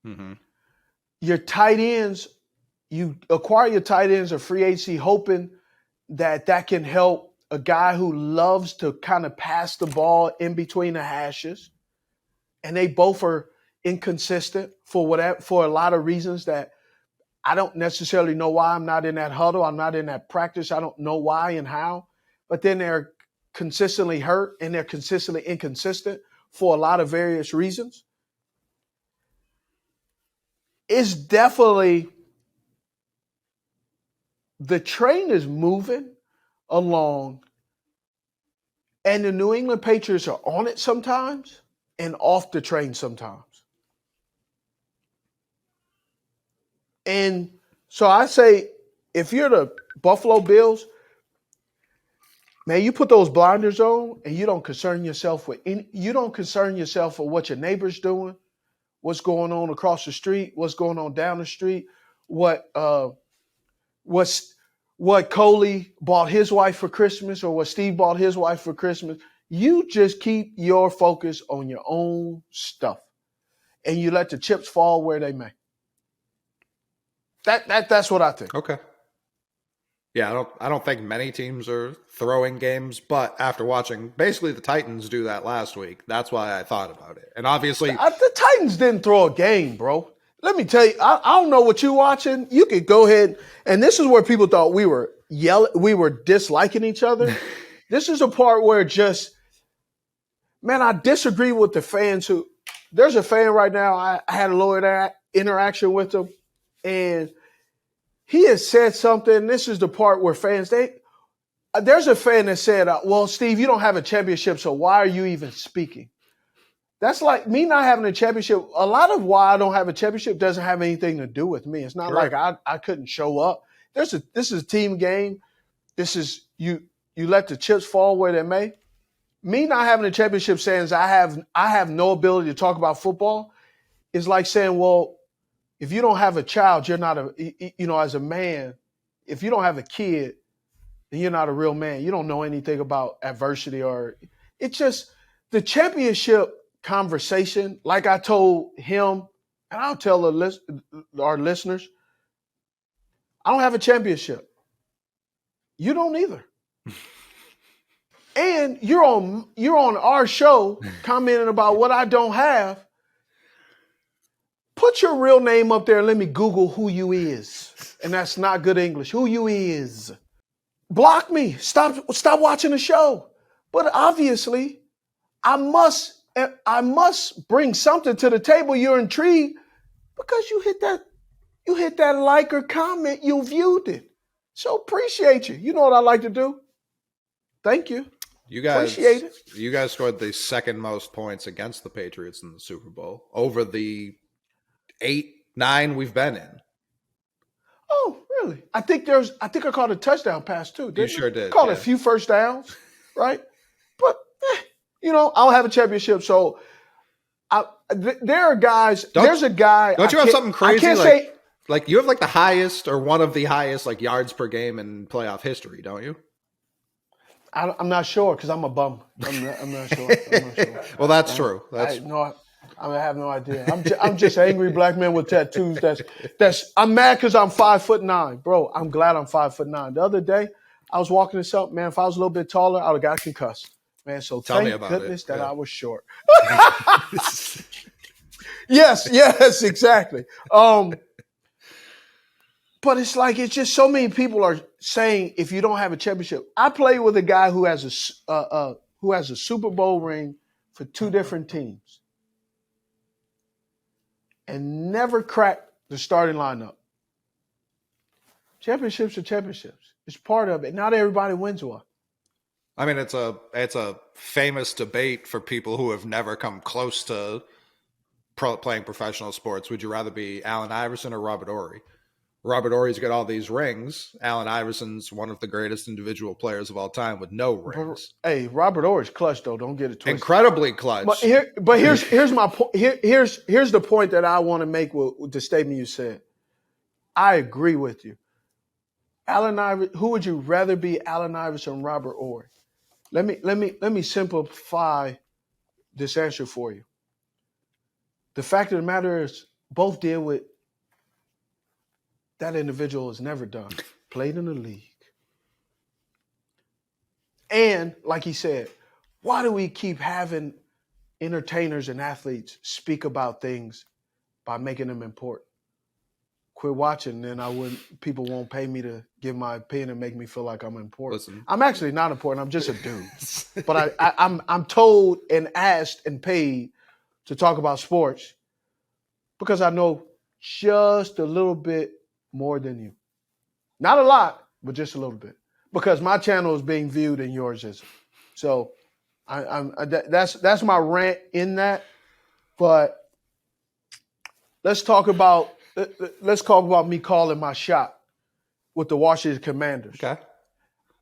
Mm-hmm. Your tight ends, you acquire your tight ends of free agency hoping that can help a guy who loves to kind of pass the ball in between the hashes. And they both are inconsistent for a lot of reasons that I don't necessarily know why. I'm not in that huddle. I'm not in that practice. I don't know why and how. But then they're consistently hurt and they're consistently inconsistent for a lot of various reasons. It's definitely the train is moving along, and the New England Patriots are on it sometimes and off the train sometimes. And so I say, if you're the Buffalo Bills, man, you put those blinders on and you don't concern yourself with what your neighbor's doing, what's going on across the street, what's going on down the street, what Coley bought his wife for Christmas or what Steve bought his wife for Christmas. You just keep your focus on your own stuff and you let the chips fall where they may. That's what I think. Okay. Yeah, I don't think many teams are throwing games, but after watching basically the Titans do that last week, that's why I thought about it. And obviously the Titans didn't throw a game, bro. Let me tell you, I don't know what you're watching. You could go ahead, and this is where people thought we were disliking each other. This is a part where I disagree with the fans there's a fan right now, I had a little interaction with him, and he has said something. This is the part where fans, there's a fan that said, well, Steve, you don't have a championship, so why are you even speaking? That's like me not having a championship. A lot of why I don't have a championship doesn't have anything to do with me. It's not like I couldn't show up. This is a team game. This is you let the chips fall where they may. Me not having a championship saying I have no ability to talk about football is like saying, well, if you don't have a child, you're not as a man, if you don't have a kid, then you're not a real man. You don't know anything about adversity it's just the championship conversation. Like I told him, and I'll tell our listeners, I don't have a championship. You don't either. And you're on our show commenting about what I don't have. Put your real name up there and let me Google who you is. And that's not good English. Who you is. Block me. Stop watching the show. But obviously, I must bring something to the table. You're intrigued because you hit that like or comment, you viewed it. So appreciate you. You know what I like to do. Thank you. Appreciate it. You guys scored the second most points against the Patriots in the Super Bowl over the 8-9 we've been in. Oh, really? I think I caught a touchdown pass too. You sure did. Caught a few first downs, right? But I don't have a championship, so there are guys. There's a guy. Don't you have something crazy? I can't say. Like you have like the highest or one of the highest like yards per game in playoff history, don't you? I'm not sure because I'm a bum. I'm not sure. Well, that's true. I have no idea. I'm just an angry black man with tattoos. I'm mad because I'm 5'9", bro. I'm glad I'm 5'9". The other day, I was walking to something, man. If I was a little bit taller, I would have got concussed, man. So thank goodness that I was short. Yes, exactly. But it's just so many people are saying if you don't have a championship. I play with a guy who has a Super Bowl ring for two different teams and never cracked the starting lineup. Championships are championships. It's part of it. Not everybody wins one. I mean, it's a famous debate for people who have never come close to playing professional sports. Would you rather be Allen Iverson or Robert Horry? Robert Horry's got all these rings. Allen Iverson's one of the greatest individual players of all time with no rings. Hey, Robert Horry's clutch though. Don't get it twisted. Incredibly clutch. But here's my point. Here's the point that I want to make with the statement you said. I agree with you. Allen Iverson. Who would you rather be, Allen Iverson, Robert Horry? Let me simplify this answer for you. The fact of the matter is, both deal with that individual has never done. Played in the league. And like he said, why do we keep having entertainers and athletes speak about things by making them important? Quit watching, then people won't pay me to give my opinion and make me feel like I'm important. Listen. I'm actually not important. I'm just a dude. But I'm told and asked and paid to talk about sports because I know just a little bit more than you. Not a lot, but just a little bit. Because my channel is being viewed and yours isn't. So that's my rant in that. But let's talk about me calling my shot with the Washington Commanders. Okay.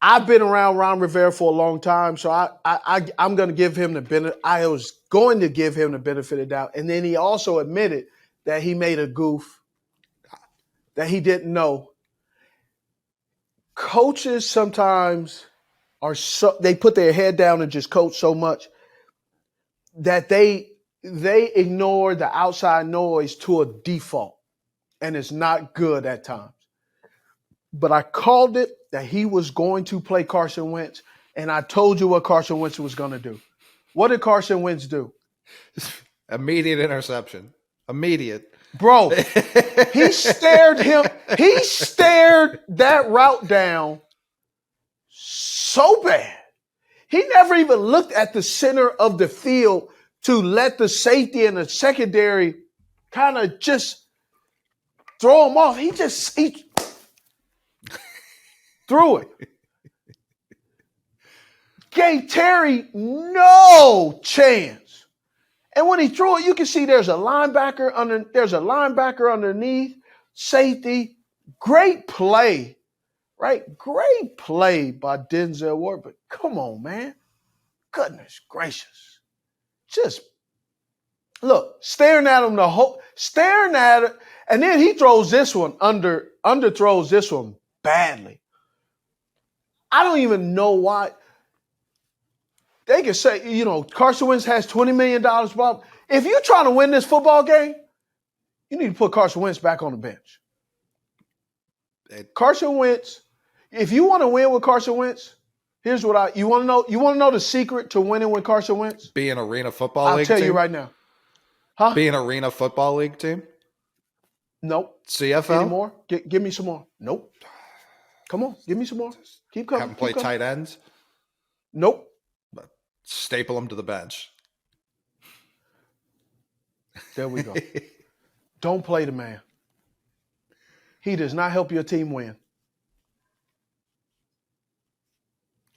I've been around Ron Rivera for a long time, so I'm going to give him the benefit. I was going to give him the benefit of the doubt, and then he also admitted that he made a goof that he didn't know. Coaches sometimes they put their head down and just coach so much that they ignore the outside noise to a default, and it's not good at times. But I called it that he was going to play Carson Wentz, and I told you what Carson Wentz was going to do. What did Carson Wentz do? Immediate interception. Immediate. Bro, he stared that route down so bad. He never even looked at the center of the field to let the safety and the secondary kind of just throw him off. threw it. Gave Terry no chance. And when he threw it, you can see there's a linebacker underneath, safety. Great play, right? Great play by Denzel Ward. But come on, man. Goodness gracious. Just look, staring at him and then he throws this one underthrows this one badly. I don't even know why. They can say, Carson Wentz has $20 million. Bob. If you're trying to win this football game, you need to put Carson Wentz back on the bench. Carson Wentz, if you want to win with Carson Wentz, here's what you want to know. You want to know the secret to winning with Carson Wentz? Be an Arena Football League team? I'll tell you right now. Huh? Be an Arena Football League team? Nope. CFL? Any more? Give me some more. Nope. Come on. Give me some more. Keep coming. Have them play tight ends? Nope. But staple them to the bench. There we go. Don't play the man. He does not help your team win.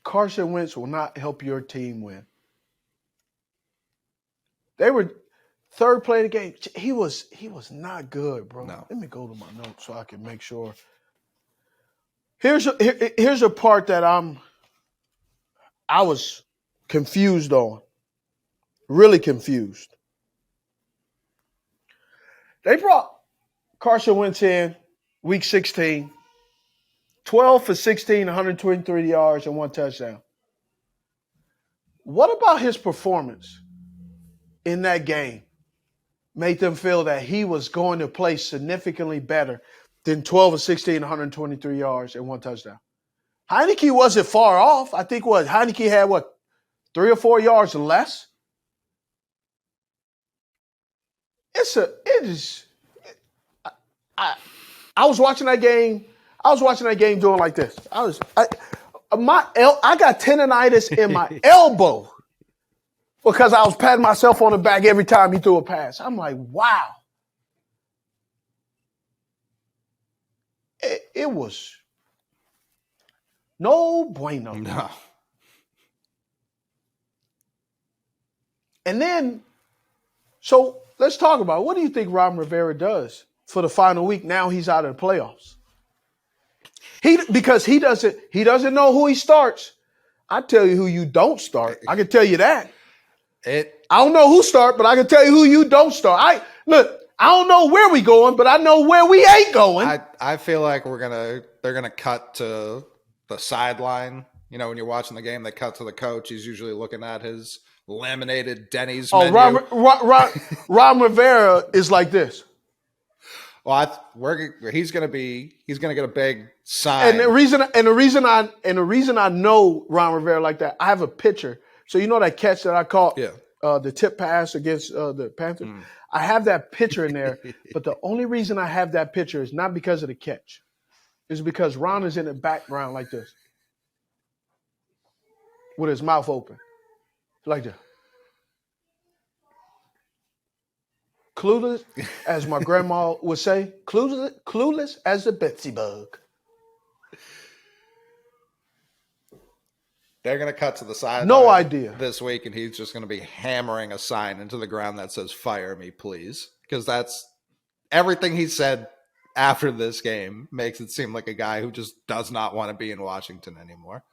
Carson Wentz will not help your team win. They were third play of the game. He was not good, bro. No. Let me go to my notes so I can make sure. Here's a part that I was confused on. Really confused. They brought Carson Wentz in week 16, 12 for 16, 123 yards and 1 touchdown. What about his performance in that game made them feel that he was going to play significantly better than 12 of 16, 123 yards and 1 touchdown? Heineke wasn't far off. I think Heineke had 3 or 4 yards less. I was watching that game. I was watching that game doing like this. I got tendonitis in my elbow because I was patting myself on the back every time he threw a pass. I'm like, wow. It was no bueno. No. And then, so let's talk about what do you think Ron Rivera does for the final week? Now he's out of the playoffs. Because he doesn't know who he starts. I tell you who you don't start. I can tell you that. I don't know who start, but I can tell you who you don't start. I don't know where we going, but I know where we ain't going. I feel like they're gonna cut to the sideline. When you're watching the game, they cut to the coach. He's usually looking at his laminated Denny's menu. Ron Rivera is like this. Well, he's gonna get a big sign. And the reason I know Ron Rivera like that, I have a picture. So you know that catch that I caught, the tip pass against the Panthers. I have that picture in there, but the only reason I have that picture is not because of the catch. It's because Ron is in the background like this, with his mouth open, like that. Clueless, as my grandma would say, clueless as a Betsy bug. They're going to cut to the side. No idea. This week, and he's just going to be hammering a sign into the ground that says, "Fire me, please." Because that's everything he said after this game makes it seem like a guy who just does not want to be in Washington anymore.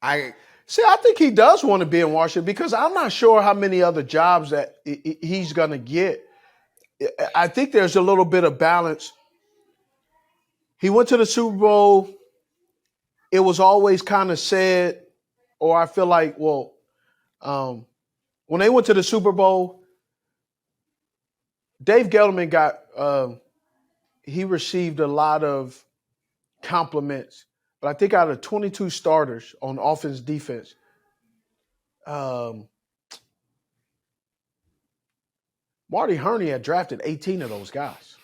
I think he does want to be in Washington because I'm not sure how many other jobs that he's going to get. I think there's a little bit of balance. He went to the Super Bowl. It was always kind of said, or I feel like, when they went to the Super Bowl, Dave Gettleman he received a lot of compliments. But I think out of 22 starters on offense, defense, Marty Hurney had drafted 18 of those guys.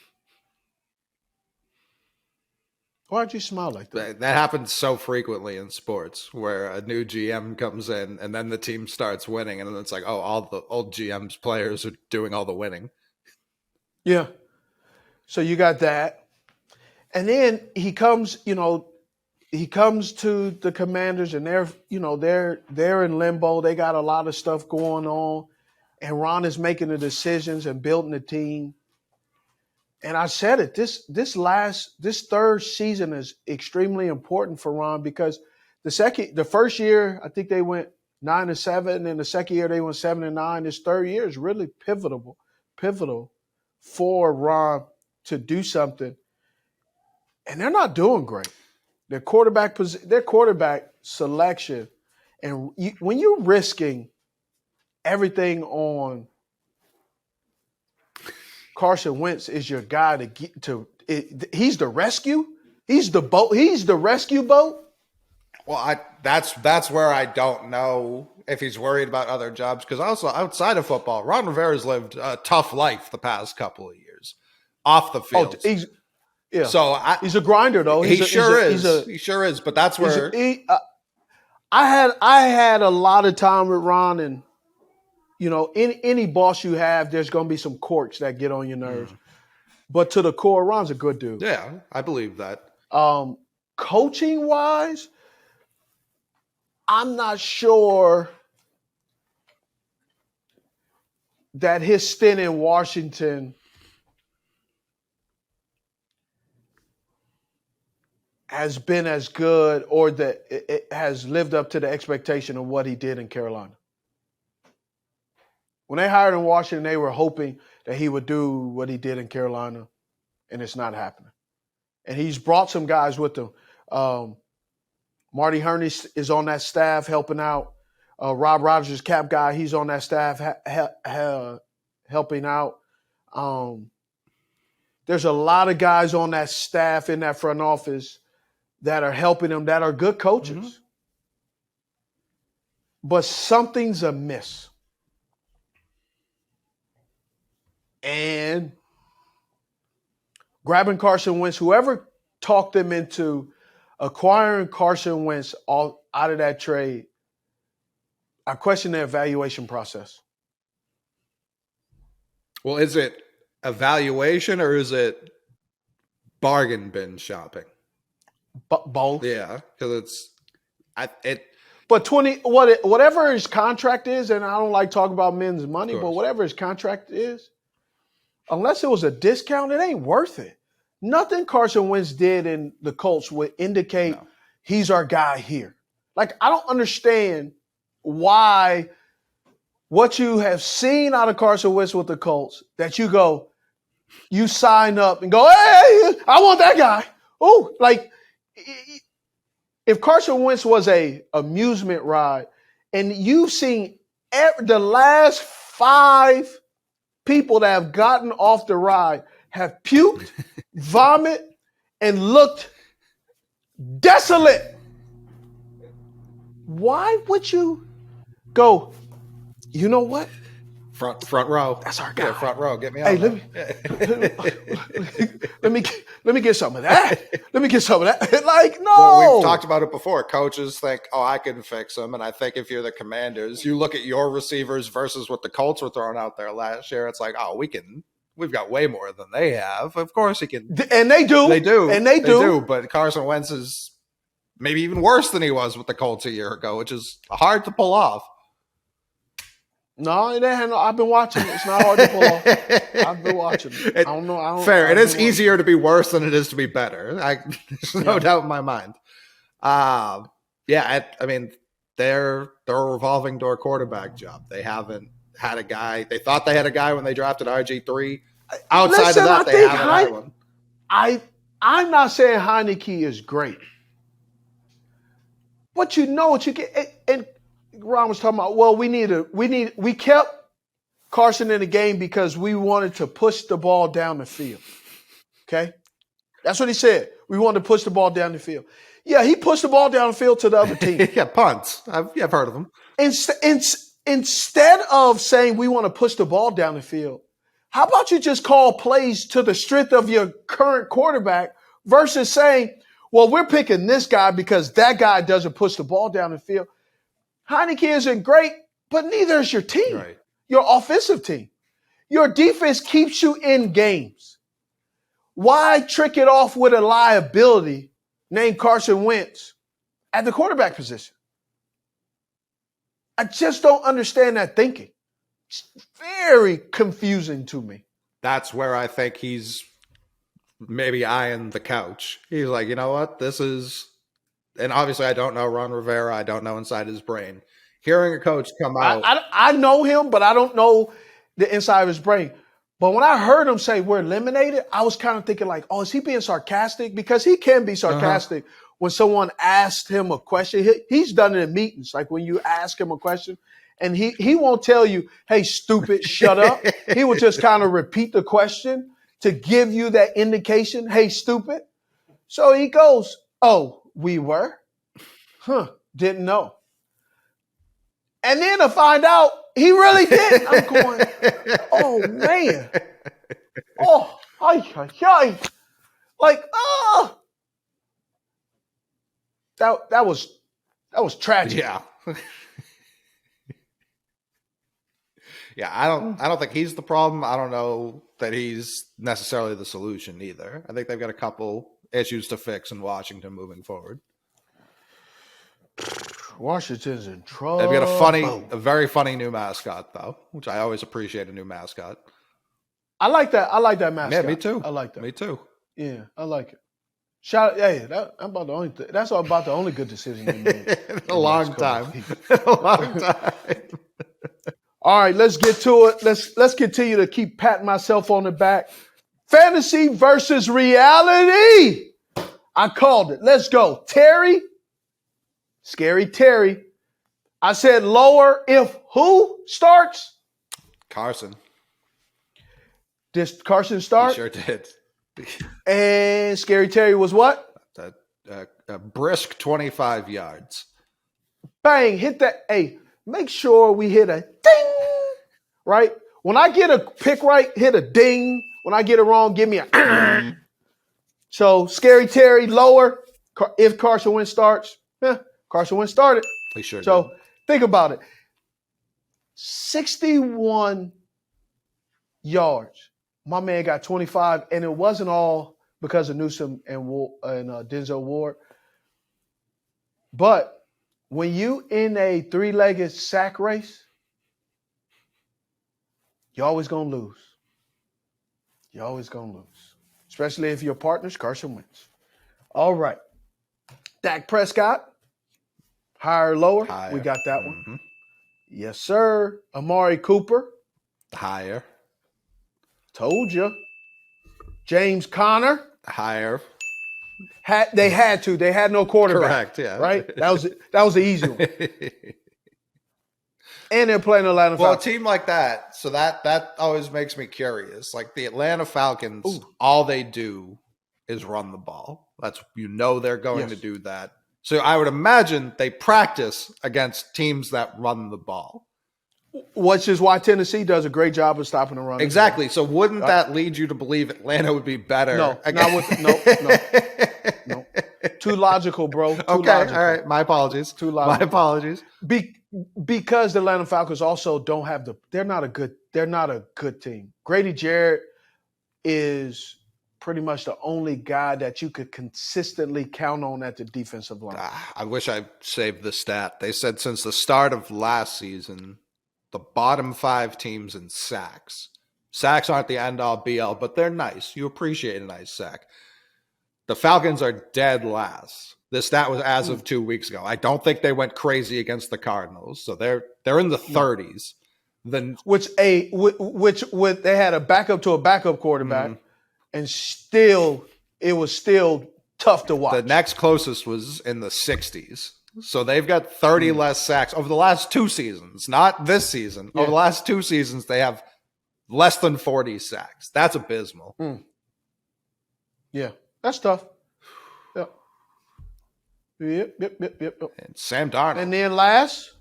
Why'd you smile like that? That happens so frequently in sports where a new GM comes in and then the team starts winning. And then it's like, oh, all the old GM's players are doing all the winning. Yeah. So you got that. And then he comes, he comes to the Commanders, and they're in limbo. They got a lot of stuff going on, and Ron is making the decisions and building the team. And I said it. This third season is extremely important for Ron because the first year I think they went 9-7, and the second year they went 7-9. This third year is really pivotal for Ron to do something, and they're not doing great. Their quarterback selection, and when you're risking everything on Carson Wentz is your guy to get to. He's the rescue. He's the boat. He's the rescue boat. Well, that's where I don't know if he's worried about other jobs because also outside of football, Ron Rivera's lived a tough life the past couple of years off the field. He's a grinder though. He sure is. But that's where I had a lot of time with Ron, and any boss you have, there's going to be some quirks that get on your nerves. But to the core, Ron's a good dude. Yeah, I believe that. Coaching wise, I'm not sure that his stint in Washington has been as good or that it has lived up to the expectation of what he did in Carolina. When they hired him in Washington, they were hoping that he would do what he did in Carolina, and it's not happening. And he's brought some guys with him. Marty Herney is on that staff helping out. Rob Rogers, cap guy, he's on that staff helping out. There's a lot of guys on that staff in that front office that are helping him, that are good coaches. Mm-hmm. But something's amiss. And grabbing Carson Wentz, whoever talked them into acquiring Carson Wentz out of that trade, I question the evaluation process. Well, is it evaluation or is it bargain bin shopping? Both. Yeah, because But whatever his contract is, and I don't like talking about men's money, but whatever his contract is, unless it was a discount, it ain't worth it. Nothing Carson Wentz did in the Colts would indicate he's our guy here. Like, I don't understand why what you have seen out of Carson Wentz with the Colts, that you sign up and go, hey, I want that guy. Oh, like, if Carson Wentz was a amusement ride, and you've seen the last 5 people that have gotten off the ride have puked, vomit, and looked desolate, why would you go, you know what? Front row. That's our guy. Yeah, front row. Get me out. Hey, let me get some of that. Let me get some of that. Like, no. Well, we've talked about it before. Coaches think, I can fix them. And I think if you're the Commanders, you look at your receivers versus what the Colts were throwing out there last year. It's like, we've got way more than they have. Of course he can. And they do. They do. And they do. But Carson Wentz is maybe even worse than he was with the Colts a year ago, which is hard to pull off. No, it ain't. I've been watching it. It's not hard to pull off. I've been watching it. I don't know. Fair. It is easier to be worse than it is to be better. There's no doubt in my mind. I mean, they're a revolving door quarterback job. They haven't had a guy. They thought they had a guy when they drafted RG3. Outside of that, they haven't had one. I'm not saying Heineke is great, but you know what you get. And Ron was talking about, we kept Carson in the game because we wanted to push the ball down the field. Okay? That's what he said. We wanted to push the ball down the field. Yeah, he pushed the ball down the field to the other team. Yeah, punts. I've heard of them. Instead of saying we want to push the ball down the field, how about you just call plays to the strength of your current quarterback versus saying, well, we're picking this guy because that guy doesn't push the ball down the field. Heineke isn't great, but neither is your team, right. Your offensive team. Your defense keeps you in games. Why trick it off with a liability named Carson Wentz at the quarterback position. I just don't understand that thinking. It's very confusing to me. That's where I think he's maybe eyeing the couch. He's like, you know what? This is, and obviously I don't know Ron Rivera. I don't know inside his brain. Hearing a coach come out. I know him, but I don't know the inside of his brain. But when I heard him say we're eliminated, I was kind of thinking like, oh, is he being sarcastic? Because he can be sarcastic when someone asks him a question. He's done it in meetings, like when you ask him a question, and he won't tell you, hey, stupid, shut up. He will just kind of repeat the question to give you that indication, hey, stupid. So he goes, oh, we were? Didn't know. And then to find out, he really did. I'm going, oh, man. Oh, like, oh. That was tragic. Yeah. Yeah, I don't think he's the problem. I don't know that he's necessarily the solution either. I think they've got a couple issues to fix in Washington moving forward. Washington's in trouble. They've got a very funny new mascot though, which I always appreciate a new mascot. I like that mascot. Yeah, me too. I like that. Me too. Yeah, I like it. That's about the only good decision you made. In a long time. A long time. All right, let's get to it. Let's continue to keep patting myself on the back. Fantasy versus reality. I called it. Let's go. Terry. Scary Terry. I said lower if who starts? Carson. Did Carson start? He sure did. And Scary Terry was what? A brisk 25 yards. Bang, hit that. Hey, make sure we hit a ding, right? When I get a pick right, hit a ding. When I get it wrong, give me a So, Scary Terry, lower. If Carson Wentz starts, Carson Wentz started. He sure So, did. think about it. 61 yards. My man got 25, and it wasn't all because of Newsom and Denzel Ward. But when you in a three-legged sack race, you're always going to lose. You're always going to lose, especially if your partner's Carson Wentz. All right. Dak Prescott, higher or lower? Higher. We got that one. Yes, sir. Amari Cooper. Higher. Told you. James Conner. Higher. They had to. They had no quarterback. Correct, yeah. Right? That was the easy one. And they're playing Atlanta Falcons. Well, a team like that, so that always makes me curious. Like the Atlanta Falcons, all they do is run the ball. They're going to do that. So I would imagine they practice against teams that run the ball. Which is why Tennessee does a great job of stopping the run. Exactly. So wouldn't that lead you to believe Atlanta would be better? No. Too logical, bro. Too logical. All right. My apologies. Too logical. My apologies. Because the Atlanta Falcons also don't have they're not a good team. Grady Jarrett is pretty much the only guy that you could consistently count on at the defensive line. I wish I saved the stat. They said since the start of last season, the bottom 5 teams in sacks. Sacks aren't the end-all, be-all, but they're nice. You appreciate a nice sack. The Falcons are dead last. This stat was as of 2 weeks ago. I don't think they went crazy against the Cardinals, so they're in the 30s. Which they had a backup to a backup quarterback, and still it was still tough to watch. The next closest was in the 60s. So they've got 30 less sacks over the last 2 seasons, not this season. Over the last 2 seasons, they have less than 40 sacks. That's abysmal. Yeah, that's tough. Yep. And Sam Darnold. And then last,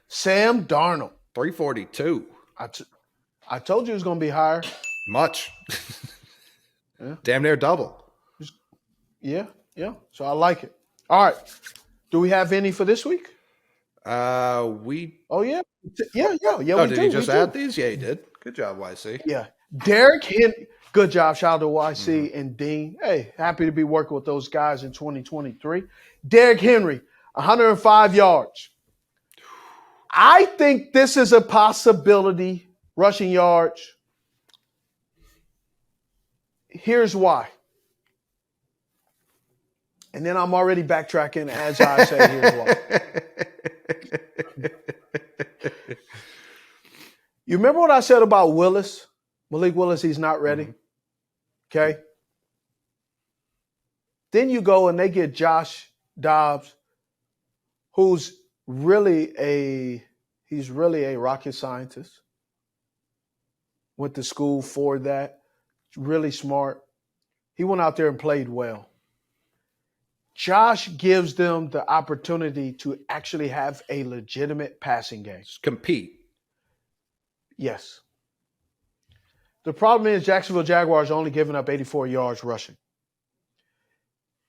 Sam Darnold. 342. I told you it was going to be higher. Much. Damn near double. Yeah. So I like it. All right. Do we have any for this week? We. Oh, yeah. Yeah. Oh, did he just add these? Yeah, he did. Good job, YC. Yeah. Derrick Henry, good job. Shout out to YC and Dean. Hey, happy to be working with those guys in 2023. Derrick Henry, 105 yards. I think this is a possibility, rushing yards. Here's why. And then I'm already backtracking as I say, here's why. You remember what I said about Willis? Malik Willis, he's not ready. Okay? Then you go and they get Josh Dobbs, who's really a rocket scientist. Went to school for that. Really smart. He went out there and played well. Josh gives them the opportunity to actually have a legitimate passing game. Just compete. Yes. The problem is Jacksonville Jaguars are only giving up 84 yards rushing.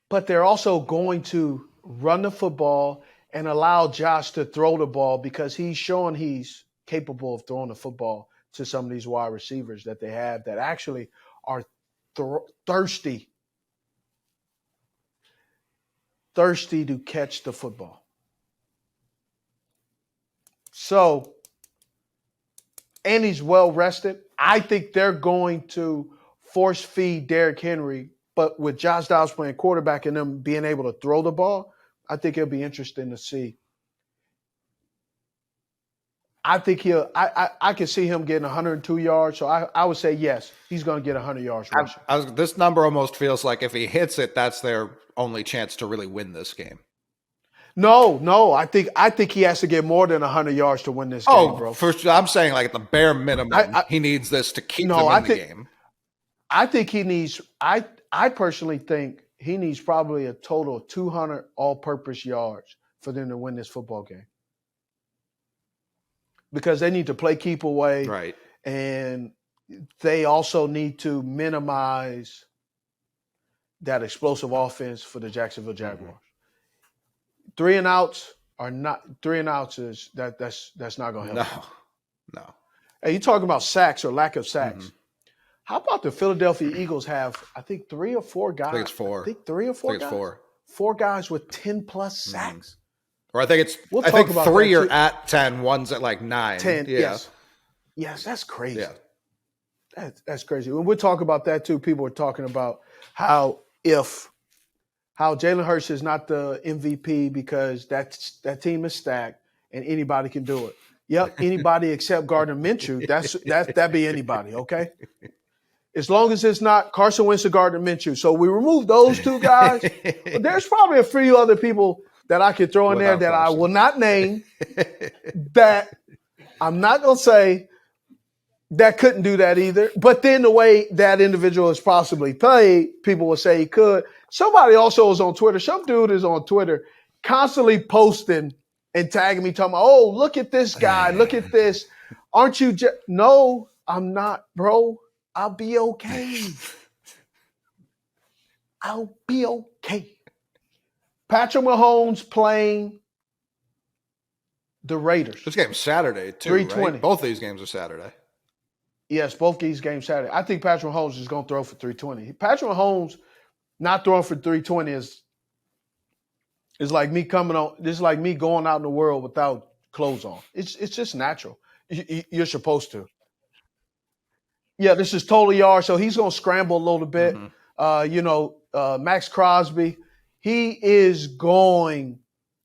But they're also going to run the football and allow Josh to throw the ball because he's showing he's capable of throwing the football to some of these wide receivers that they have that actually are thirsty to catch the football. So, and he's well rested. I think they're going to force feed Derrick Henry, but with Josh Dobbs playing quarterback and them being able to throw the ball, I think it'll be interesting to see. I think I can see him getting 102 yards. So I would say, yes, he's going to get 100 yards rushing. This number almost feels like if he hits it, that's their only chance to really win this game. No. I think he has to get more than 100 yards to win this game, bro. I'm saying like at the bare minimum, he needs this to keep them in the game. I think he needs – I personally think he needs probably a total of 200 all-purpose yards for them to win this football game. Because they need to play keep away. Right. And they also need to minimize that explosive offense for the Jacksonville Jaguars. 3 and outs are not – 3 and outs is that's not going to help. No. Hey, you talking about sacks or lack of sacks. How about the Philadelphia Eagles have, I think, 3 or 4 guys? I think it's 4. I think 3 or 4 guys? 4. 4 guys with 10-plus sacks. Or I think it's I think 3 are at 10, one's at like 9. 10, yeah. Yes, that's crazy. Yeah. That's crazy. When we talk about that too, people are talking about how Jalen Hurts is not the MVP because that team is stacked and anybody can do it. Yep, anybody except Gardner Minshew. That'd be anybody, okay? As long as it's not Carson Wentz or Gardner Minshew. So we remove those 2 guys. But there's probably a few other people that I could throw in there that I will not name, that I'm not going to say that couldn't do that either. But then the way that individual is possibly played, people will say he could. Somebody also is on Twitter. Some dude is on Twitter constantly posting and tagging me, talking about, oh, look at this guy. Look at this. Aren't you No, I'm not, bro. I'll be okay. I'll be okay. Patrick Mahomes playing the Raiders. This game's Saturday, too, 320. Right? Both of these games are Saturday. Yes, both these games Saturday. I think Patrick Mahomes is going to throw for 320. Patrick Mahomes not throwing for 320 is like me coming on. This is like me going out in the world without clothes on. It's just natural. You're supposed to. Yeah, this is total yard, so he's going to scramble a little bit. Max Crosby, he is going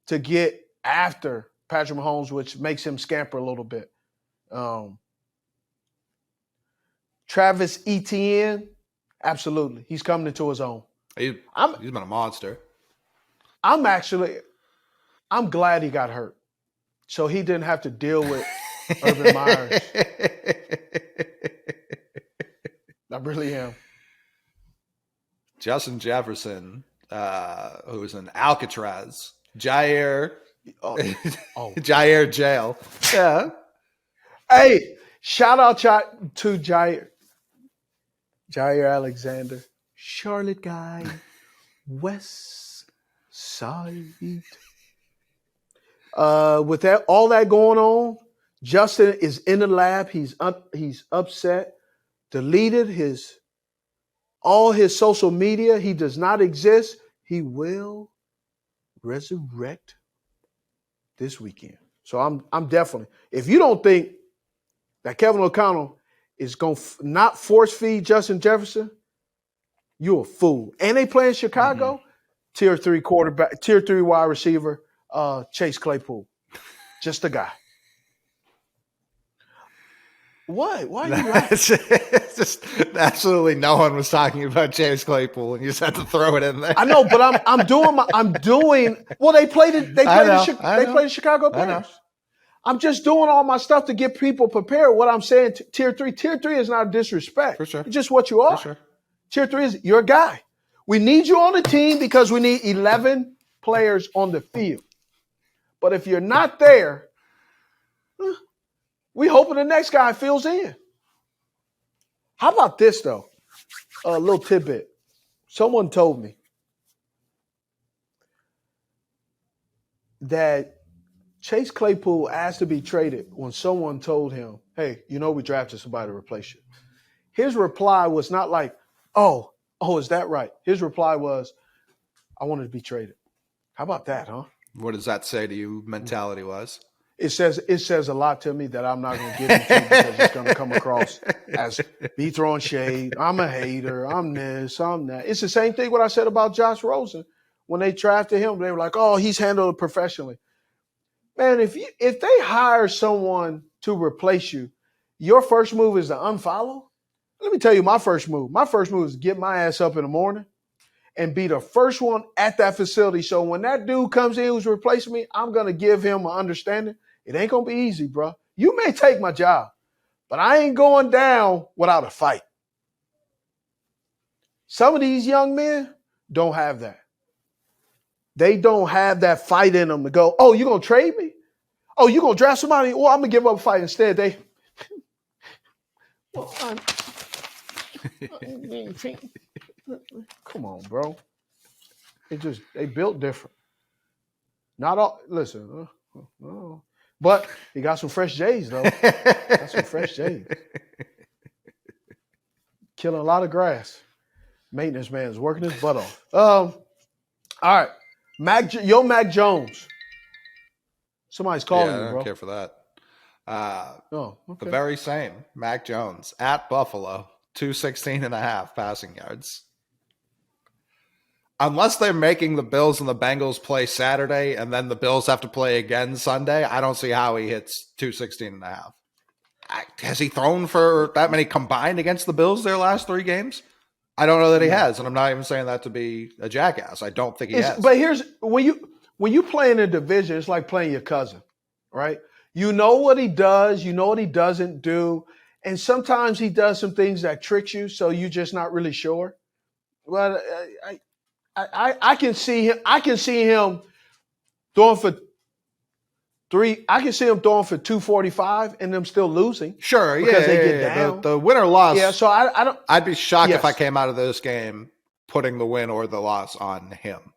to get after Patrick Mahomes, which makes him scamper a little bit. Travis Etienne, absolutely. He's coming into his own. He's been a monster. I'm glad he got hurt, so he didn't have to deal with Urban Myers. I really am. Justin Jefferson, who's in Alcatraz. Jair. Jair jail. Yeah. Hey, shout out to Jair. Jair Alexander. Charlotte guy. West Side. With all that going on, Justin is in the lab. He's upset. deleted all his social media. He does not exist. He will resurrect this weekend. So I'm definitely. If you don't think that Kevin O'Connell is going to not force feed Justin Jefferson, you're a fool. And they play in Chicago, tier 3 quarterback, tier 3 wide receiver, Chase Claypool. Just a guy. What? Why are you laughing? It's just absolutely no one was talking about Chase Claypool, and you just had to throw it in there. I know, but I'm doing. Well, they played the Chicago Bears. I'm just doing all my stuff to get people prepared. What I'm saying, tier 3 is not disrespect. For sure. It's just what you are. For sure. Tier 3 is you're a guy. We need you on the team because we need 11 players on the field. But if you're not there, we hoping the next guy fills in. How about this, though? A little tidbit. Someone told me that Chase Claypool asked to be traded when someone told him, hey, we drafted somebody to replace you. His reply was not like, oh, is that right? His reply was, I wanted to be traded. How about that, huh? What does that say to you mentality-wise? It says a lot to me that I'm not going to get into because it's going to come across as me throwing shade. I'm a hater. I'm this. I'm that. It's the same thing what I said about Josh Rosen. When they drafted him, they were like, oh, he's handled it professionally. Man, if they hire someone to replace you, your first move is to unfollow. Let me tell you my first move. My first move is to get my ass up in the morning and be the first one at that facility. So when that dude comes in who's replacing me, I'm going to give him an understanding. It ain't going to be easy, bro. You may take my job, but I ain't going down without a fight. Some of these young men don't have that. They don't have that fight in them to go, oh, you going to trade me? Oh, you going to draft somebody? Well, I'm going to give up a fight instead. Come on, bro. They built different. Not all, listen, but he got some fresh J's, though. Got some fresh J's. Killing a lot of grass. Maintenance man is working his butt off. All right. Mac Jones. Somebody's calling you, bro. I don't care for that. Okay. The very same. Mac Jones at Buffalo, 216.5 passing yards. Unless they're making the Bills and the Bengals play Saturday and then the Bills have to play again Sunday, I don't see how he hits 216.5. Has he thrown for that many combined against the Bills their last 3 games? I don't know that he has, and I'm not even saying that to be a jackass. I don't think he has. But here's when you play in a division, it's like playing your cousin, right? You know what he does, you know what he doesn't do, and sometimes he does some things that tricks you, so you're just not really sure. But I can see him. I can see him throwing for 3. I can see him throwing for 245 and them still losing. Sure, because they get down. The win or loss. Yeah, so I don't. I'd be shocked if I came out of this game putting the win or the loss on him.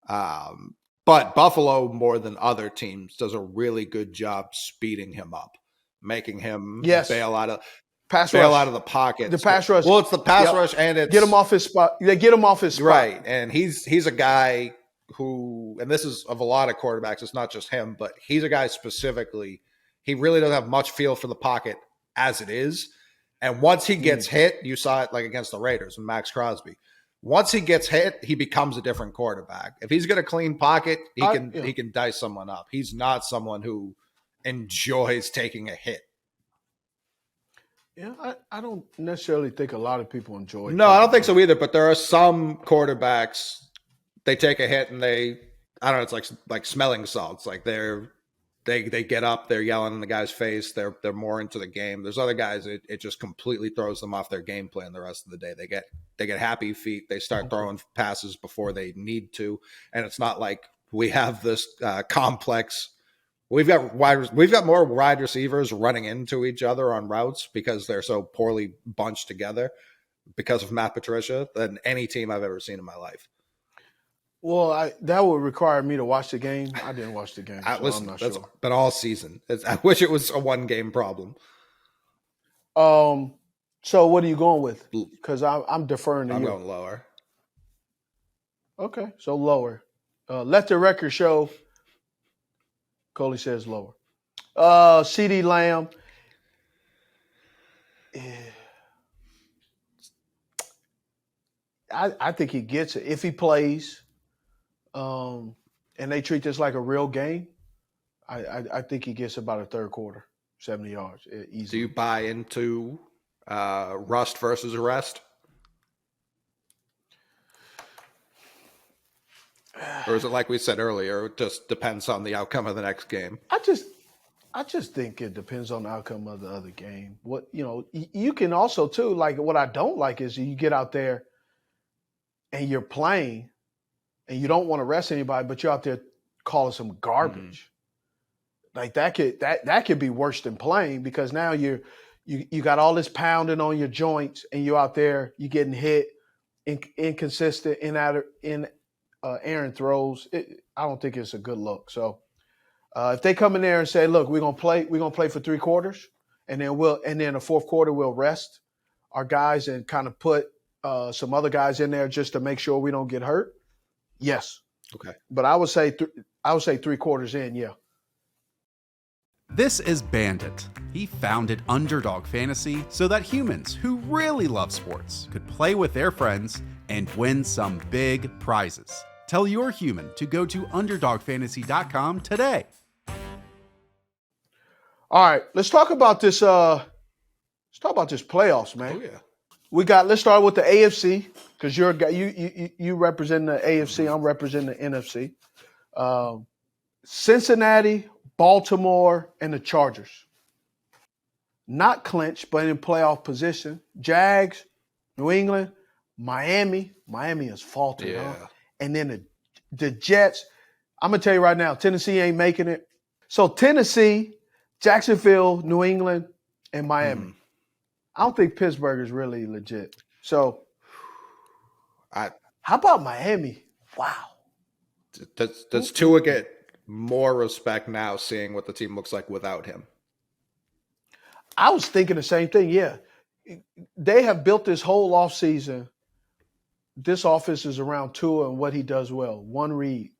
But Buffalo, more than other teams, does a really good job speeding him up, making him bail out of the pocket. The pass rush. Well, it's the pass rush, and it's get him off his spot. They get him off his spot. Right, and he's a guy who, and this is of a lot of quarterbacks, it's not just him, but he's a guy specifically, he really doesn't have much feel for the pocket as it is. And once he gets hit, you saw it like against the Raiders and Max Crosby. Once he gets hit, he becomes a different quarterback. If he's got a clean pocket, he can dice someone up. He's not someone who enjoys taking a hit. Yeah, I don't necessarily think a lot of people enjoy it. No, I don't think so either, but there are some quarterbacks, they take a hit and I don't know, it's like smelling salts. Like they get up, they're yelling in the guy's face, they're more into the game. There's other guys, it just completely throws them off their game plan the rest of the day. They get happy feet, they start throwing passes before they need to, and it's not like we have this complex. We've got more wide receivers running into each other on routes because they're so poorly bunched together because of Matt Patricia than any team I've ever seen in my life. Well, that would require me to watch the game. I didn't watch the game, so I'm not sure. That's been all season. I wish it was a one-game problem. So what are you going with? Because I'm deferring to I'm you. going lower. Okay, so lower. Let the record show. Coley says lower. CeeDee Lamb. I think he gets it if he plays, and they treat this like a real game. I think he gets about a third quarter, 70 yards easily. Do you buy into rust versus arrest? Or is it like we said earlier, it just depends on the outcome of the next game? I just think it depends on the outcome of the other game. What you can also too, like what I don't like is you get out there and you're playing and you don't want to rest anybody, but you're out there calling some garbage. Like that could be worse than playing, because now you got all this pounding on your joints and you're out there, you're getting hit, inconsistent in errant throws. I don't think it's a good look. So if they come in there and say, "Look, we're gonna play for 3 quarters, and then the fourth quarter we'll rest our guys and kind of put some other guys in there just to make sure we don't get hurt," yes. Okay. But I would say 3 quarters in, yeah. This is Bandit. He founded Underdog Fantasy so that humans who really love sports could play with their friends and win some big prizes. Tell your human to go to underdogfantasy.com today. All right, let's talk about this. Let's talk about this playoffs, man. Oh yeah. Let's start with the AFC, because you're a guy, you represent the AFC. I'm representing the NFC. Cincinnati, Baltimore, and the Chargers. Not clinched, but in playoff position. Jags, New England, Miami. Miami is faltering. Yeah. Huh? And then the Jets. I'm going to tell you right now, Tennessee ain't making it. So Tennessee, Jacksonville, New England, and Miami. I don't think Pittsburgh is really legit. So how about Miami? Wow. Does Tua get more respect now, seeing what the team looks like without him? I was thinking the same thing, yeah. They have built this whole offseason. This offense is around Tua and what he does well. One read.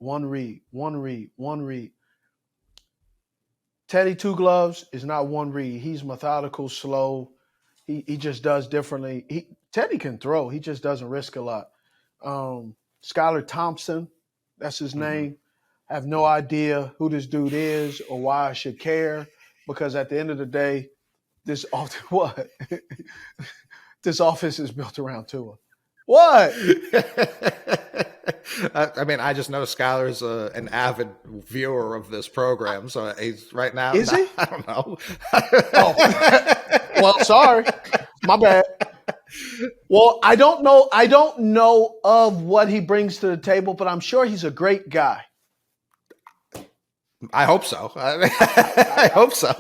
Teddy Two Gloves is not one read. He's methodical, slow. He just does differently. Teddy can throw. He just doesn't risk a lot. Skylar Thompson, that's his name. I have no idea who this dude is or why I should care, because at the end of the day, this offense is built around Tua. What? I mean, I just know Skylar's an avid viewer of this program, so he's right now. Is he? I don't know. Well, sorry, my bad. Well, I don't know. I don't know of what he brings to the table, but I'm sure he's a great guy. I hope so. I hope so.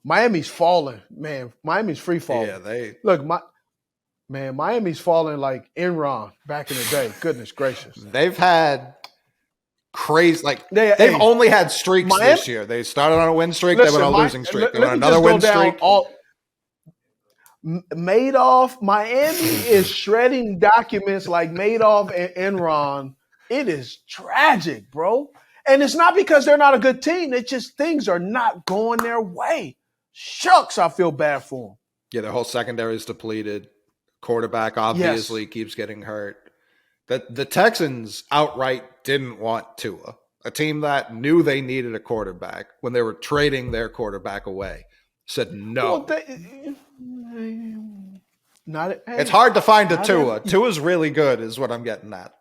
Miami's falling, man. Miami's free falling. Yeah, Miami's falling like Enron back in the day. Goodness gracious. They've had crazy, they've only had streaks this year. They started on a win streak, they went on a losing streak. They went on another win streak. Madoff, Miami is shredding documents like Madoff and Enron. It is tragic, bro. And it's not because they're not a good team. It's just things are not going their way. Shucks, I feel bad for them. Yeah, their whole secondary is depleted. Quarterback obviously keeps getting hurt. The Texans outright didn't want Tua, a team that knew they needed a quarterback when they were trading their quarterback away. Said no. Well, it's hard to find a Tua. Tua's really good is what I'm getting at.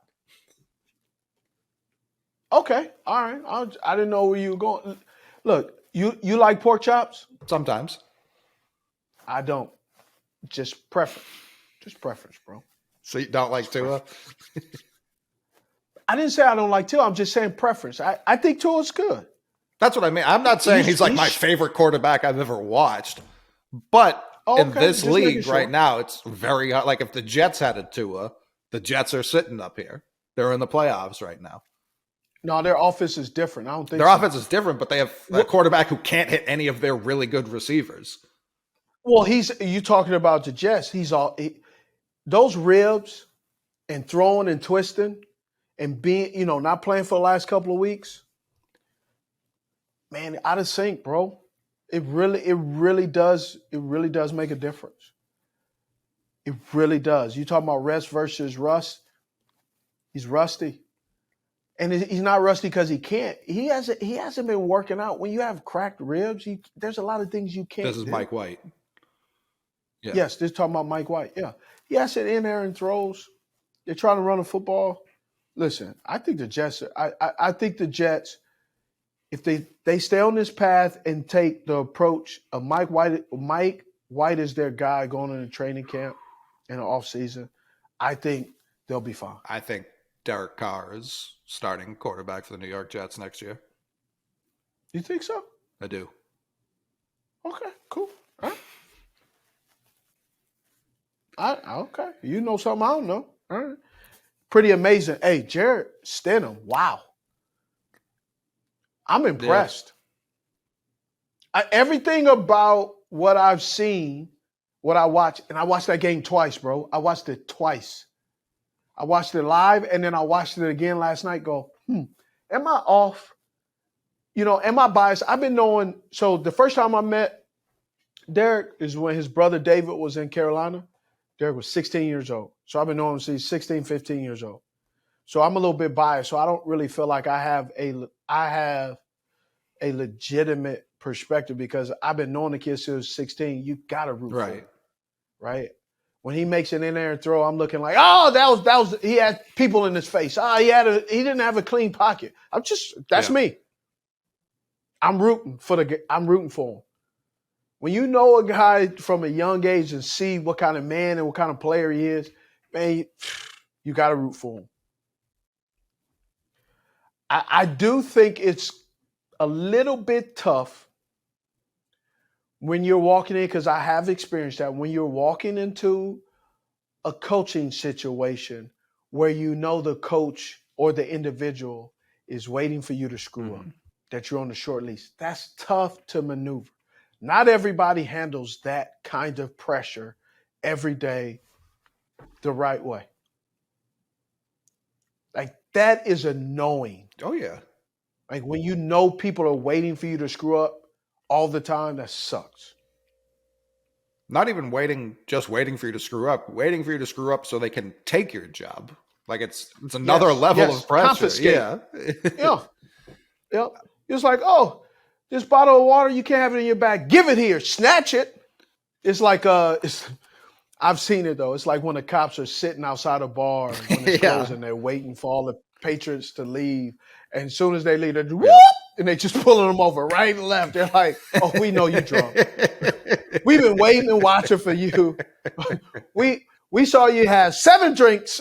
Okay, all right. I didn't know where you were going. Look, you like pork chops? Sometimes. I don't. Just preference. Just preference, bro. So you don't like Tua? I didn't say I don't like Tua. I'm just saying preference. I think Tua's good. That's what I mean. I'm not saying he's like my favorite quarterback I've ever watched. But in this league right now, it's very hard. Like if the Jets had a Tua, the Jets are sitting up here. They're in the playoffs right now. No, their offense is different. I don't think Their so. offense is different, but they have a quarterback who can't hit any of their really good receivers. Well, you talking about the Jets. Those ribs and throwing and twisting and being, not playing for the last couple of weeks. Man, out of sync, bro. It really does make a difference. It really does. You talking about rest versus rust? He's rusty. And he's not rusty because he can't. He hasn't been working out. When you have cracked ribs, there's a lot of things you can't do. This is Mike White. Yeah. Yes, this is talking about Mike White. Yeah. He has it in there and throws. They're trying to run the football. Listen, I think the Jets, if they stay on this path and take the approach of Mike White is their guy going into training camp in the offseason, I think they'll be fine. I think Derek Carr is starting quarterback for the New York Jets next year. You think so? I do. Okay, cool. All right. Okay. You know something I don't know. All right. Pretty amazing. Hey, Jarrett Stidham, wow. I'm impressed. Yeah. Everything about what I've seen, what I watched, and I watched that game twice, bro. I watched it twice. I watched it live, and then I watched it again last night. Am I off? Am I biased? I've been knowing. So the first time I met Derrick is when his brother David was in Carolina. Derrick was 16 years old. So I've been knowing him since he's 16, 15 years old. So I'm a little bit biased. So I don't really feel like I have a legitimate perspective because I've been knowing the kid since he was 16. You got to root for him, right? When he makes it in there and throw, I'm looking like, that was he had people in his face. He didn't have a clean pocket. That's me. I'm rooting for him. When you know a guy from a young age and see what kind of man and what kind of player he is, man, you got to root for him. I do think it's a little bit tough when you're walking in, because I have experienced that, when you're walking into a coaching situation where the coach or the individual is waiting for you to screw up, that you're on the short leash. That's tough to maneuver. Not everybody handles that kind of pressure every day the right way. Like, that is annoying. Oh, yeah. Like, when people are waiting for you to screw up all the time, that sucks. Not even waiting for you to screw up so they can take your job. Like, it's another level of pressure. Confiscate. Yeah. Yeah. It's like, this bottle of water, you can't have it in your bag. Give it here. Snatch it. It's like, I've seen it, though. It's like when the cops are sitting outside a bar when it's closing, they're waiting for all the Patriots to leave. And as soon as they leave, they're whoop, and they just pulling them over right and left. They're like, we know you're drunk. We've been waiting and watching for you. We saw you have 7 drinks.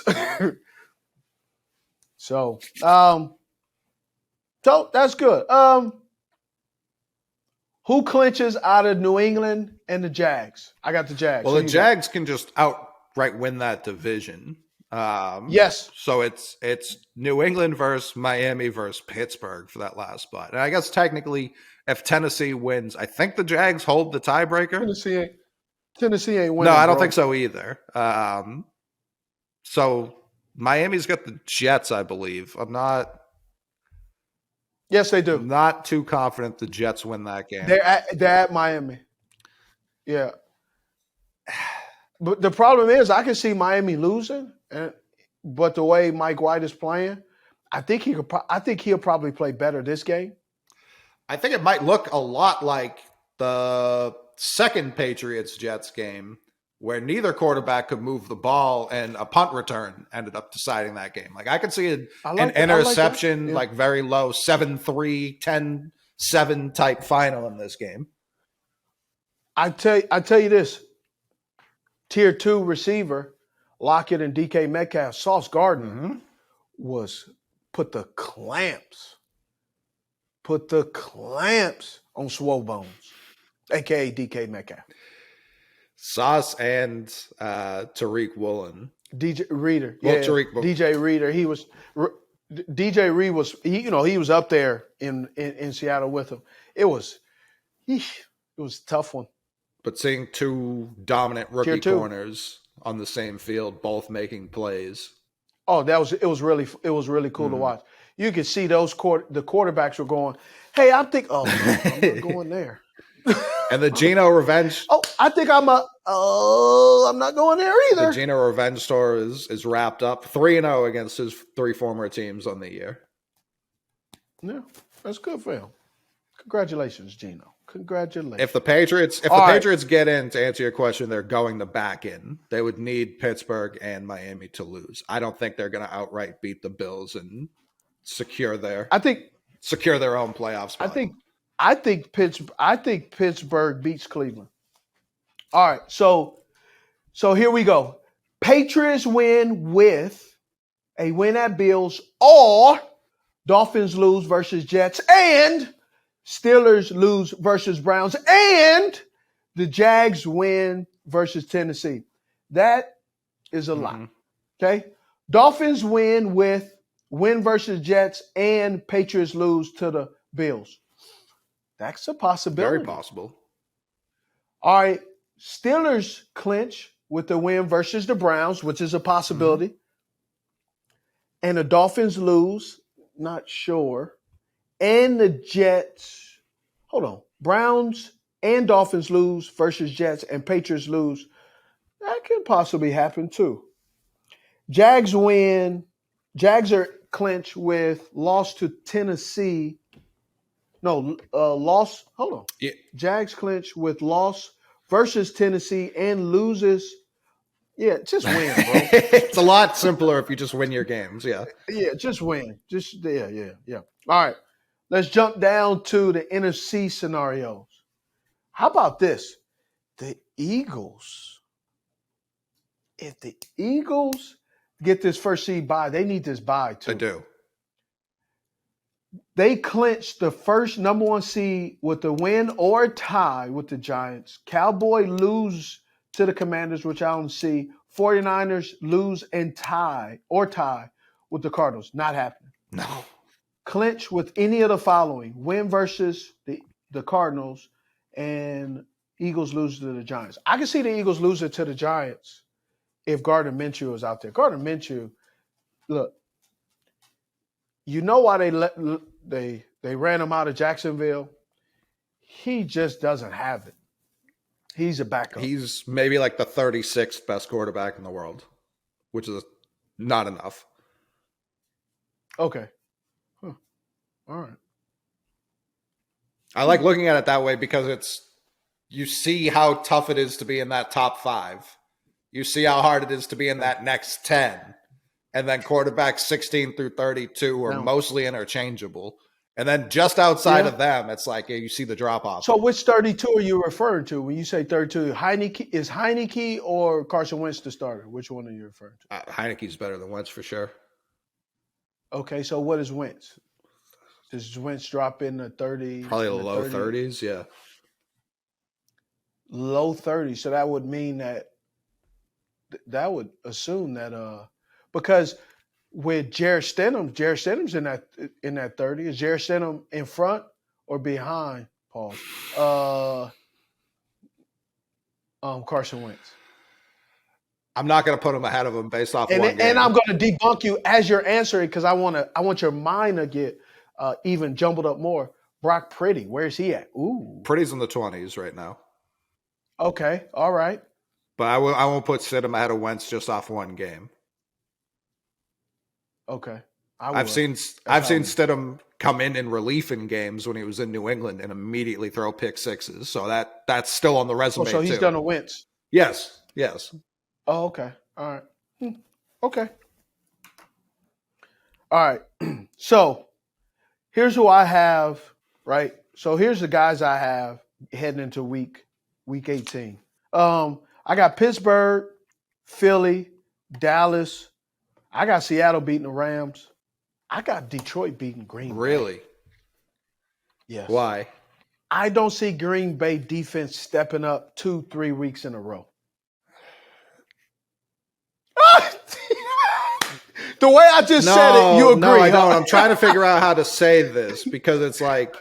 So that's good. Who clinches out of New England and the Jags? I got the Jags. Well, the Jags can just outright win that division. Yes. So it's New England versus Miami versus Pittsburgh for that last spot. And I guess technically, if Tennessee wins, I think the Jags hold the tiebreaker. Tennessee ain't winning. No, I don't think so either. So Miami's got the Jets, I believe. Yes, they do. I'm not too confident the Jets win that game. They're at Miami. Yeah. But the problem is, I can see Miami losing, but the way Mike White is playing, I think he'll probably play better this game. I think it might look a lot like the second Patriots-Jets game, where neither quarterback could move the ball, and a punt return ended up deciding that game. Like, I could see an interception, like very low, 7-3, 10-7 type final in this game. I tell you this. Tier 2 receiver, Lockett and DK Metcalf, Sauce Gardner put the clamps on Swole Bones, a.k.a. DK Metcalf. Sauce and Tariq Woolen. DJ Reader. Well, Tariq Woolen. DJ Reader. He was DJ Reed was he was up there in Seattle with him. It was a tough one. But seeing two dominant rookie corners on the same field, both making plays. Oh, it was really cool to watch. You could see the quarterbacks were going, "Hey, I'm not going there." And the Geno revenge. Oh, I think I'm not going there either. The Geno revenge tour is wrapped up 3-0 against his 3 former teams on the year. Yeah, that's good for him. Congratulations, Geno. Congratulations. If the Patriots get in, to answer your question, they're going to back in. They would need Pittsburgh and Miami to lose. I don't think they're going to outright beat the Bills and secure their own playoff spot. I think Pittsburgh beats Cleveland. All right, so here we go. Patriots win with a win at Bills, or Dolphins lose versus Jets, and Steelers lose versus Browns, and the Jags win versus Tennessee. That is a lot. Okay? Dolphins win versus Jets, and Patriots lose to the Bills. That's a possibility. Very possible. All right. Steelers clinch with the win versus the Browns, which is a possibility. And the Dolphins lose, not sure. And the Jets, Browns and Dolphins lose versus Jets, and Patriots lose. That could possibly happen too. Jags win. Jags are clinch with loss to Tennessee. Loss. Hold on. Yeah. Jags clinch with loss versus Tennessee and loses. Yeah, just win, bro. It's a lot simpler if you just win your games. Yeah. Yeah, just win. Yeah. All right. Let's jump down to the NFC scenarios. How about this? The Eagles. If the Eagles get this first seed bye, they need this bye too. They do. They clinched the first number 1 seed with a win or a tie with the Giants. Cowboys lose to the Commanders, which I don't see. 49ers lose and tie with the Cardinals. Not happening. No. Clinch with any of the following. Win versus the Cardinals, and Eagles lose to the Giants. I can see the Eagles losing to the Giants if Gardner Minshew is out there. Gardner Minshew, look, you know why they ran him out of Jacksonville? He just doesn't have it. He's a backup. He's maybe like the 36th best quarterback in the world, which is not enough. Okay. Huh. All right. I like looking at it that way because you see how tough it is to be in that top 5. You see how hard it is to be in that next 10. And then quarterbacks 16 through 32 are mostly interchangeable. And then just outside of them, it's like you see the drop-off. So which 32 are you referring to when you say 32? Is Heineke or Carson Wentz the starter? Which one are you referring to? Heineke's better than Wentz for sure. Okay, so what is Wentz? Does Wentz drop in the 30s? Probably the low 30s, yeah. Low 30s. So that would mean that would assume that because with Jarrett Stidham's in that 30. Is Jarrett Stidham in front or behind Paul? Carson Wentz. I'm not going to put him ahead of him based off one game. And I'm going to debunk you as you're answering because I want your mind to get even jumbled up more. Brock Purdy, where's he at? Ooh, Purdy's in the 20s right now. Okay, all right. But I won't put Stidham ahead of Wentz just off one game. Okay. I've seen Stidham come in relief in games when he was in New England and immediately throw pick sixes. So that's still on the resume too. So he's done a Wentz. Yes. Oh, okay. All right. Okay. All right. So here's who I have, right? So here's the guys I have heading into week 18. I got Pittsburgh, Philly, Dallas. I got Seattle beating the Rams. I got Detroit beating Green Bay. Really? Yes. Why? I don't see Green Bay defense stepping up 2-3 weeks in a row. The way I just said it, you agree. No, I huh? don't. I'm trying to figure out how to say this because it's like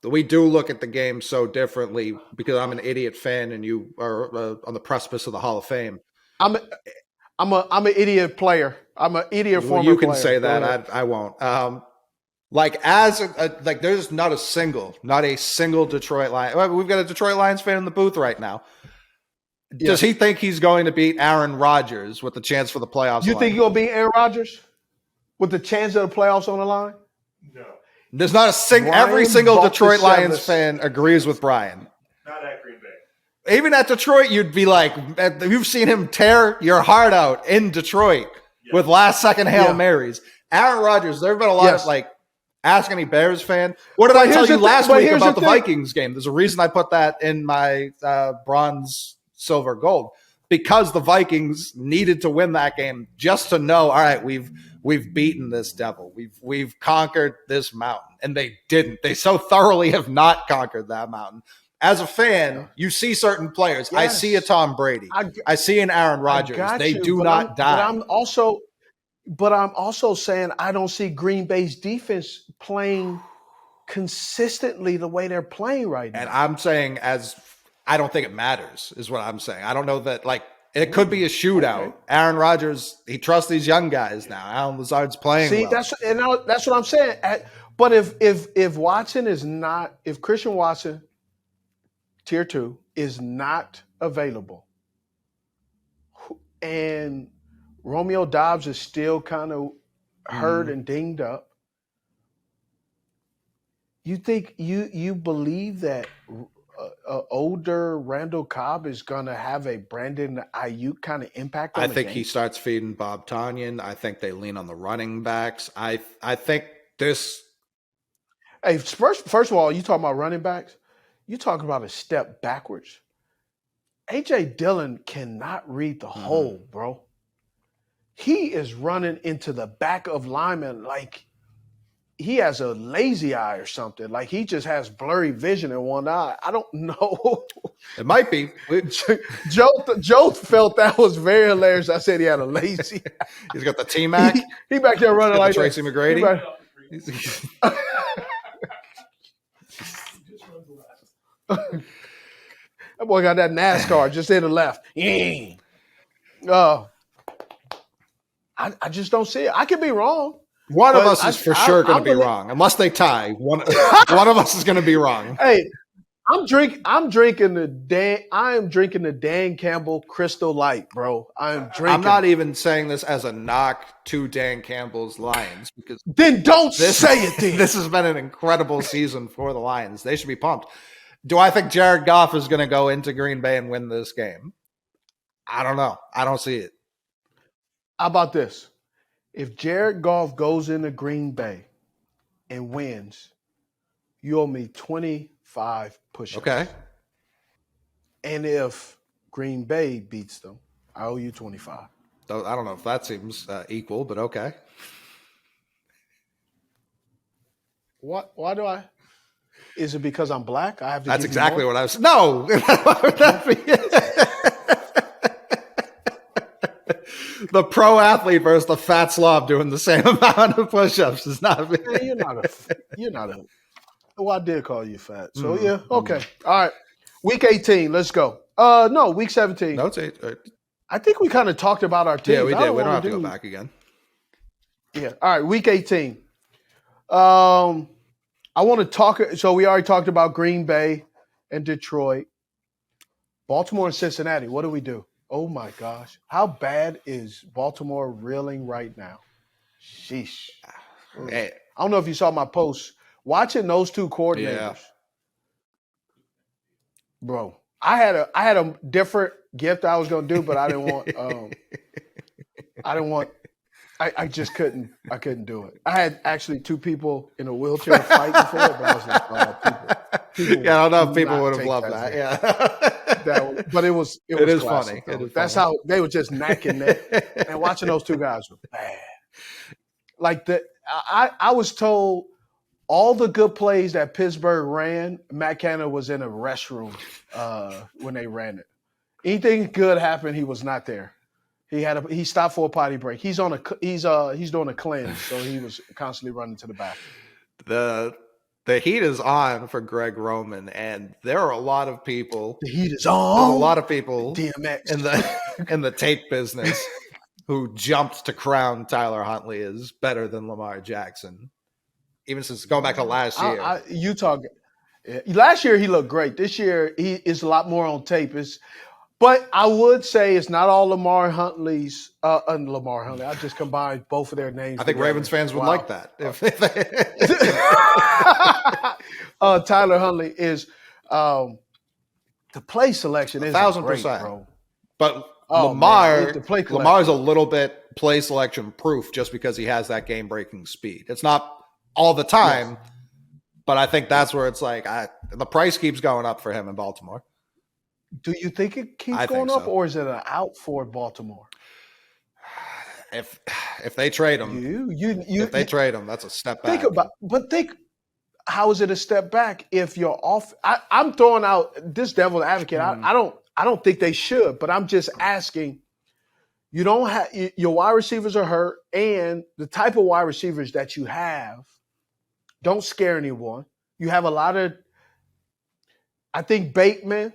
we do look at the game so differently because I'm an idiot fan and you are on the precipice of the Hall of Fame. I'm an idiot player. I'm an idiot former player. You can say that. I won't. Like there's not a single Detroit Lions. We've got a Detroit Lions fan in the booth right now. Yeah. Does he think he's going to beat Aaron Rodgers with the chance for the playoffs? You think he'll beat Aaron Rodgers with the chance of the playoffs on the line? No. There's not every single Detroit Lions fan agrees with Brian. Not at Green Bay. Even at Detroit, you'd be like, you've seen him tear your heart out in Detroit with last-second Hail Marys. Aaron Rodgers, there have been a lot of ask any Bears fan. What did I tell you last week about the Vikings game? There's a reason I put that in my bronze, silver, gold. Because the Vikings needed to win that game just to know, all right, we've beaten this devil. We've conquered this mountain. And they didn't. They so thoroughly have not conquered that mountain. As a fan, you see certain players. Yes. I see a Tom Brady. I see an Aaron Rodgers. They do not die. But I'm also saying I don't see Green Bay's defense playing consistently the way they're playing right now. And I'm saying I don't think it matters, is what I'm saying. I don't know that, it could be a shootout. Okay. Aaron Rodgers, he trusts these young guys now. Alan Lazard's playing well. That's what I'm saying. But if Watson is not, if Christian Watson, tier 2, is not available, and Romeo Doubs is still kind of hurt and dinged up, you think you believe that older Randall Cobb is going to have a Brandon Ayuk kind of impact on the game? I think he starts feeding Bob Tonyan. I think they lean on the running backs. I think this. Hey, first of all, you talking about running backs? You talking about a step backwards. A.J. Dillon cannot read the hole, bro. He is running into the back of linemen like he has a lazy eye or something. Like he just has blurry vision in one eye. I don't know. It might be. Joe felt that was very hilarious. I said he had a lazy eye. He's got the T-Mac. He back there running like Tracy McGrady. That boy got that NASCAR just in the left. I just don't see it. I could be wrong. One of us is for sure going to be wrong, unless they tie. One of us is going to be wrong. Hey, I am drinking the Dan Campbell Crystal Light, bro. I'm not even saying this as a knock to Dan Campbell's Lions because then don't say it. Then. This has been an incredible season for the Lions. They should be pumped. Do I think Jared Goff is going to go into Green Bay and win this game? I don't know. I don't see it. How about this? If Jared Goff goes into Green Bay and wins, you owe me 25 push-ups. Okay. And if Green Bay beats them, I owe you 25. I don't know if that seems equal, but okay. What? Why do I? Is it because I'm black? I have to. That's exactly what I was. No. Why would that be? The pro athlete versus the fat slob doing the same amount of push-ups is not. Man, you're not a. Well, I did call you fat, so yeah, okay, all right. Week 18, let's go. No, week 17. No, it's 8. I think we kind of talked about our team. Yeah, we did. We don't have to go back again. Yeah. All right, week 18. I want to talk. So we already talked about Green Bay and Detroit, Baltimore and Cincinnati. What do we do? Oh my gosh, how bad is Baltimore reeling right now? Sheesh. Hey. I don't know if you saw my post. Watching those two coordinators, bro. I had a different gift I was gonna do, but I didn't want. I just couldn't. I couldn't do it. I had actually 2 people in a wheelchair fighting for it, but I was like, people yeah, I don't know if people would have loved that. Yeah, but it was funny. That's how they were just necking that, and watching those 2 guys was bad. Like I was told all the good plays that Pittsburgh ran, Matt Canada was in a restroom when they ran it. Anything good happened, he was not there. He stopped for a potty break. He's doing a cleanse, so he was constantly running to the bathroom. The heat is on for Greg Roman, and there are a lot of people. The heat is on. There's a lot of people DMX in the tape business who jumped to crown Tyler Huntley as better than Lamar Jackson, even since going back to last year. Last year he looked great. This year he is a lot more on tape. But I would say it's not all Lamar Huntley's. Lamar Huntley. I just combined both of their names. I think together. Ravens fans would like that. Tyler Huntley is the play selection is 1,000%, bro. But Lamar's a little bit play selection proof just because he has that game breaking speed. It's not all the time, yes. But I think that's where it's like the price keeps going up for him in Baltimore. Do you think it keeps going up, or is it an out for Baltimore? If they trade him, if they trade him, that's a step back. Think how is it a step back if you're off? I'm throwing out this devil's advocate. I don't think they should, but I'm just asking. You don't have your wide receivers are hurt, and the type of wide receivers that you have don't scare anyone. You have a lot of, I think Bateman.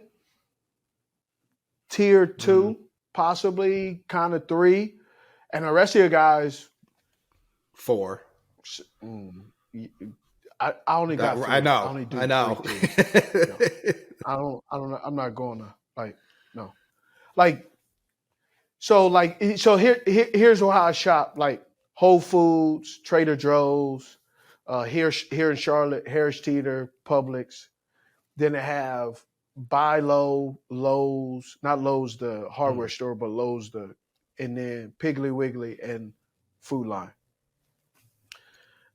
Tier 2, possibly kind of 3, and the rest of your guys 4. I only got 3. I know. I know. 3. I don't know. I'm not going to no. So here's how I shop. Like Whole Foods, Trader Joe's, here in Charlotte, Harris Teeter, Publix. Then they have Buy Low, Lowe's, not Lowe's the hardware store, but Lowe's and then Piggly Wiggly and Food Line.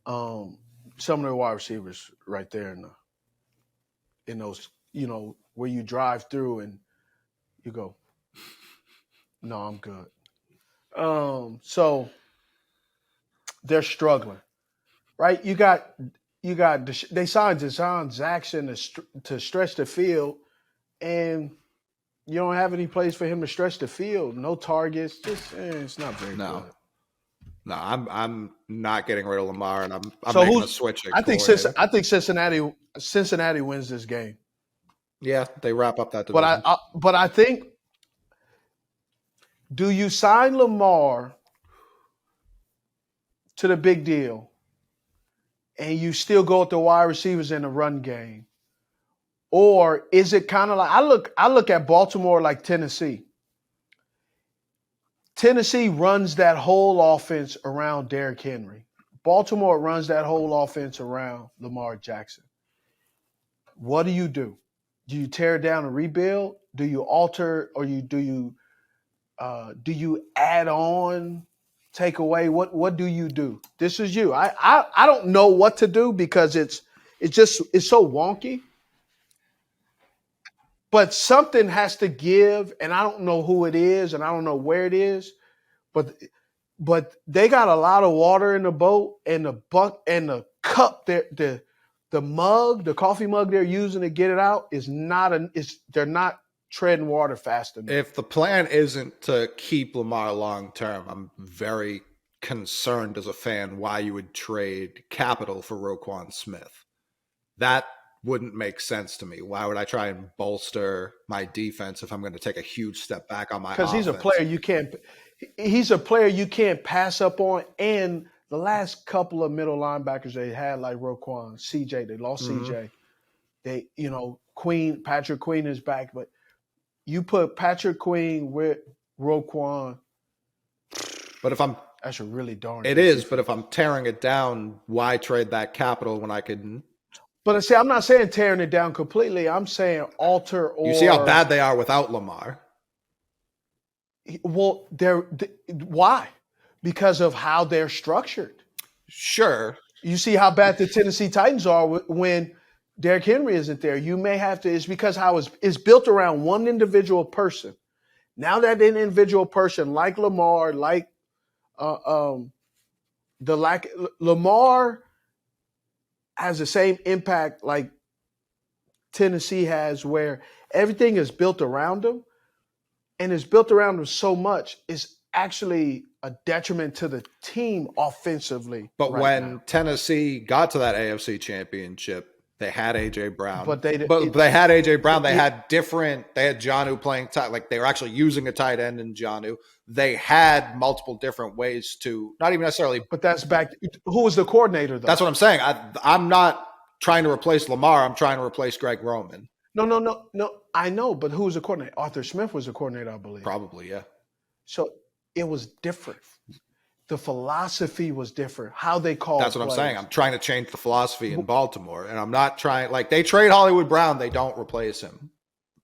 Some of the wide receivers right there in those, where you drive through and you go, no, I'm good. So they're struggling, right? They signed Deshaun Jackson to stretch the field. And you don't have any place for him to stretch the field. No targets. It's not very good. No, I'm not getting rid of Lamar, and I'm making a switch. I think Cincinnati wins this game. Yeah, they wrap up that division. But I think, do you sign Lamar to the big deal, and you still go with the wide receivers in the run game? Or is it kind of like I look at Baltimore like Tennessee. Tennessee runs that whole offense around Derrick Henry. Baltimore runs that whole offense around Lamar Jackson. What do you do? Do you tear down and rebuild? Do you alter, or do you add on, take away? What do you do? This is you. I don't know what to do because it's so wonky. But something has to give, and I don't know who it is, and I don't know where it is, but they got a lot of water in the boat, and the cup, the mug, the coffee mug they're using to get it out they're not treading water fast enough. If the plan isn't to keep Lamar long term, I'm very concerned as a fan why you would trade capital for Roquan Smith. That wouldn't make sense to me. Why would I try and bolster my defense if I'm going to take a huge step back on my offense? Because he's a player you can't pass up on. And the last couple of middle linebackers they had, like Roquan, CJ, they lost CJ. They, Patrick Queen is back, but you put Patrick Queen with Roquan. But that's a really darn. It is, but if I'm tearing it down, why trade that capital when I could? But see, I'm not saying tearing it down completely. I'm saying alter or. You see how bad they are without Lamar. Well, why? Because of how they're structured. Sure. You see how bad the Tennessee Titans are when Derrick Henry isn't there. You may have to. It's because how it's built around one individual person. Now that an individual person like Lamar, Lamar has the same impact like Tennessee has, where everything is built around him, and it's built around him so much. actually a detriment to the team offensively. But right when now. Tennessee got to that AFC Championship, they had AJ Brown. But they had AJ Brown. They had Jonnu playing tight. Like they were actually using a tight end in Jonnu. They had multiple different ways to not even necessarily. But that's back. Who was the coordinator though? That's what I'm saying. I'm not trying to replace Lamar. I'm trying to replace Greg Roman. No. I know, but who was the coordinator? Arthur Smith was the coordinator, I believe. Probably, yeah. So it was different. The philosophy was different. How they called. That's what I'm saying. I'm trying to change the philosophy in Baltimore, and I'm not trying. Like they trade Hollywood Brown, they don't replace him.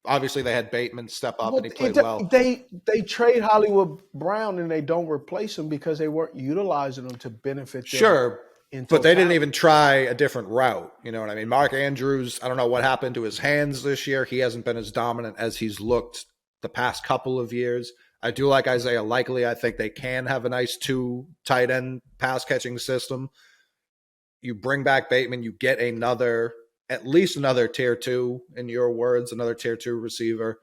Obviously, they had Bateman step up, and he played well. They trade Hollywood Brown, and they don't replace him because they weren't utilizing him to benefit them. Sure, but they didn't even try a different route. You know what I mean? Mark Andrews, I don't know what happened to his hands this year. He hasn't been as dominant as he's looked the past couple of years. I do like Isaiah Likely. I think they can have a nice 2 tight end pass catching system. You bring back Bateman, you get at least another tier 2, in your words, another tier 2 receiver.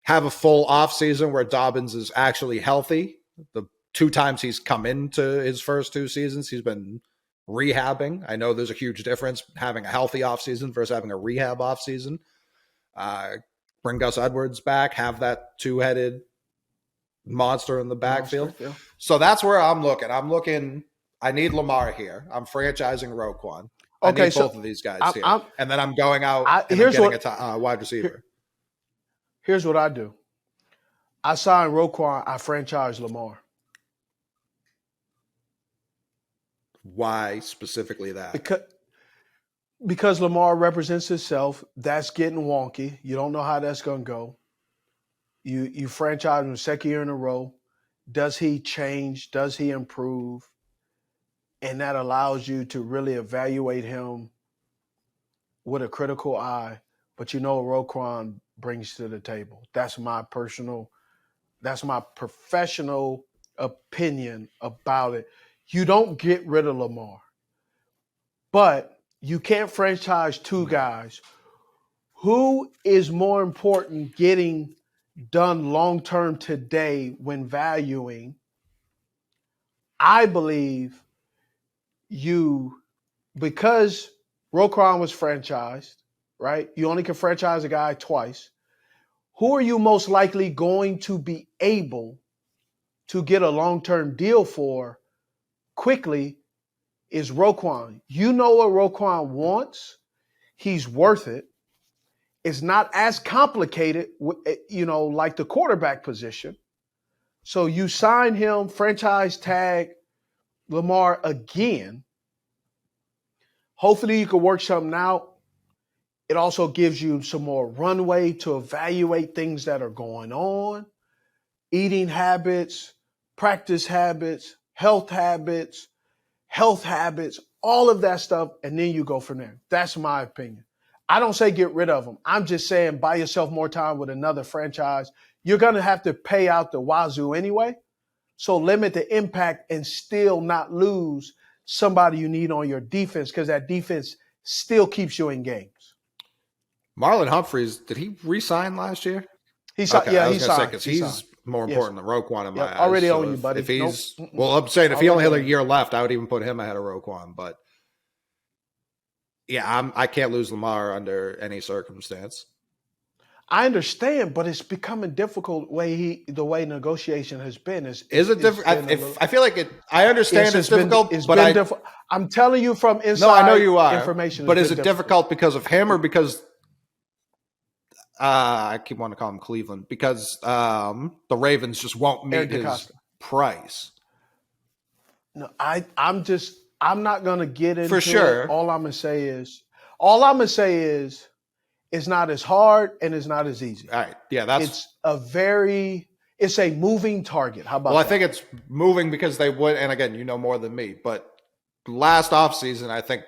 Have a full offseason where Dobbins is actually healthy. The 2 times he's come into his first 2 seasons, he's been rehabbing. I know there's a huge difference having a healthy offseason versus having a rehab offseason. Bring Gus Edwards back, have that 2-headed monster in the backfield. Yeah. So that's where I'm looking. I need Lamar here. I'm franchising Roquan. I need both of these guys here. And then I'm going out and I'm getting a wide receiver. Here's what I do. I sign Roquan, I franchise Lamar. Why specifically that? Because Lamar represents himself. That's getting wonky. You don't know how that's going to go. You franchise him 2nd year in a row. Does he change? Does he improve? And that allows you to really evaluate him with a critical eye. But you know what Roquan brings to the table. That's my professional opinion about it. You don't get rid of Lamar. But you can't franchise 2 guys. Who is more important getting done long-term today when valuing? I believe because Roquan was franchised, right? You only can franchise a guy twice. Who are you most likely going to be able to get a long-term deal for quickly is Roquan. You know what Roquan wants. He's worth it. It's not as complicated, like the quarterback position. So you sign him, franchise tag Lamar again. Hopefully you can work something out. It also gives you some more runway to evaluate things that are going on, eating habits, practice habits, health habits, all of that stuff, and then you go from there. That's my opinion. I don't say get rid of them. I'm just saying buy yourself more time with another franchise. You're going to have to pay out the wazoo anyway. So limit the impact and still not lose somebody you need on your defense because that defense still keeps you in games. Marlon Humphreys, did he re-sign last year? He signed. Okay, he signed. He's more important than Roquan in my eyes. Already so on you, buddy. If he's I'm saying if he only had a year left, I would even put him ahead of Roquan. But yeah, I can't lose Lamar under any circumstance. I understand, but it's becoming difficult the way negotiation has been. Is it difficult? I feel like it. I understand it's difficult, but I'm telling you from inside. No, I know you are. Information, but is it difficult because of him or because I keep wanting to call him Cleveland because the Ravens just won't meet his price? No, I'm not going to get into for sure. All I'm going to say is it's not as hard and it's not as easy. All right. Yeah, it's a moving target. How about that? Well, I think it's moving because they would, and again, you know more than me, but last offseason, I think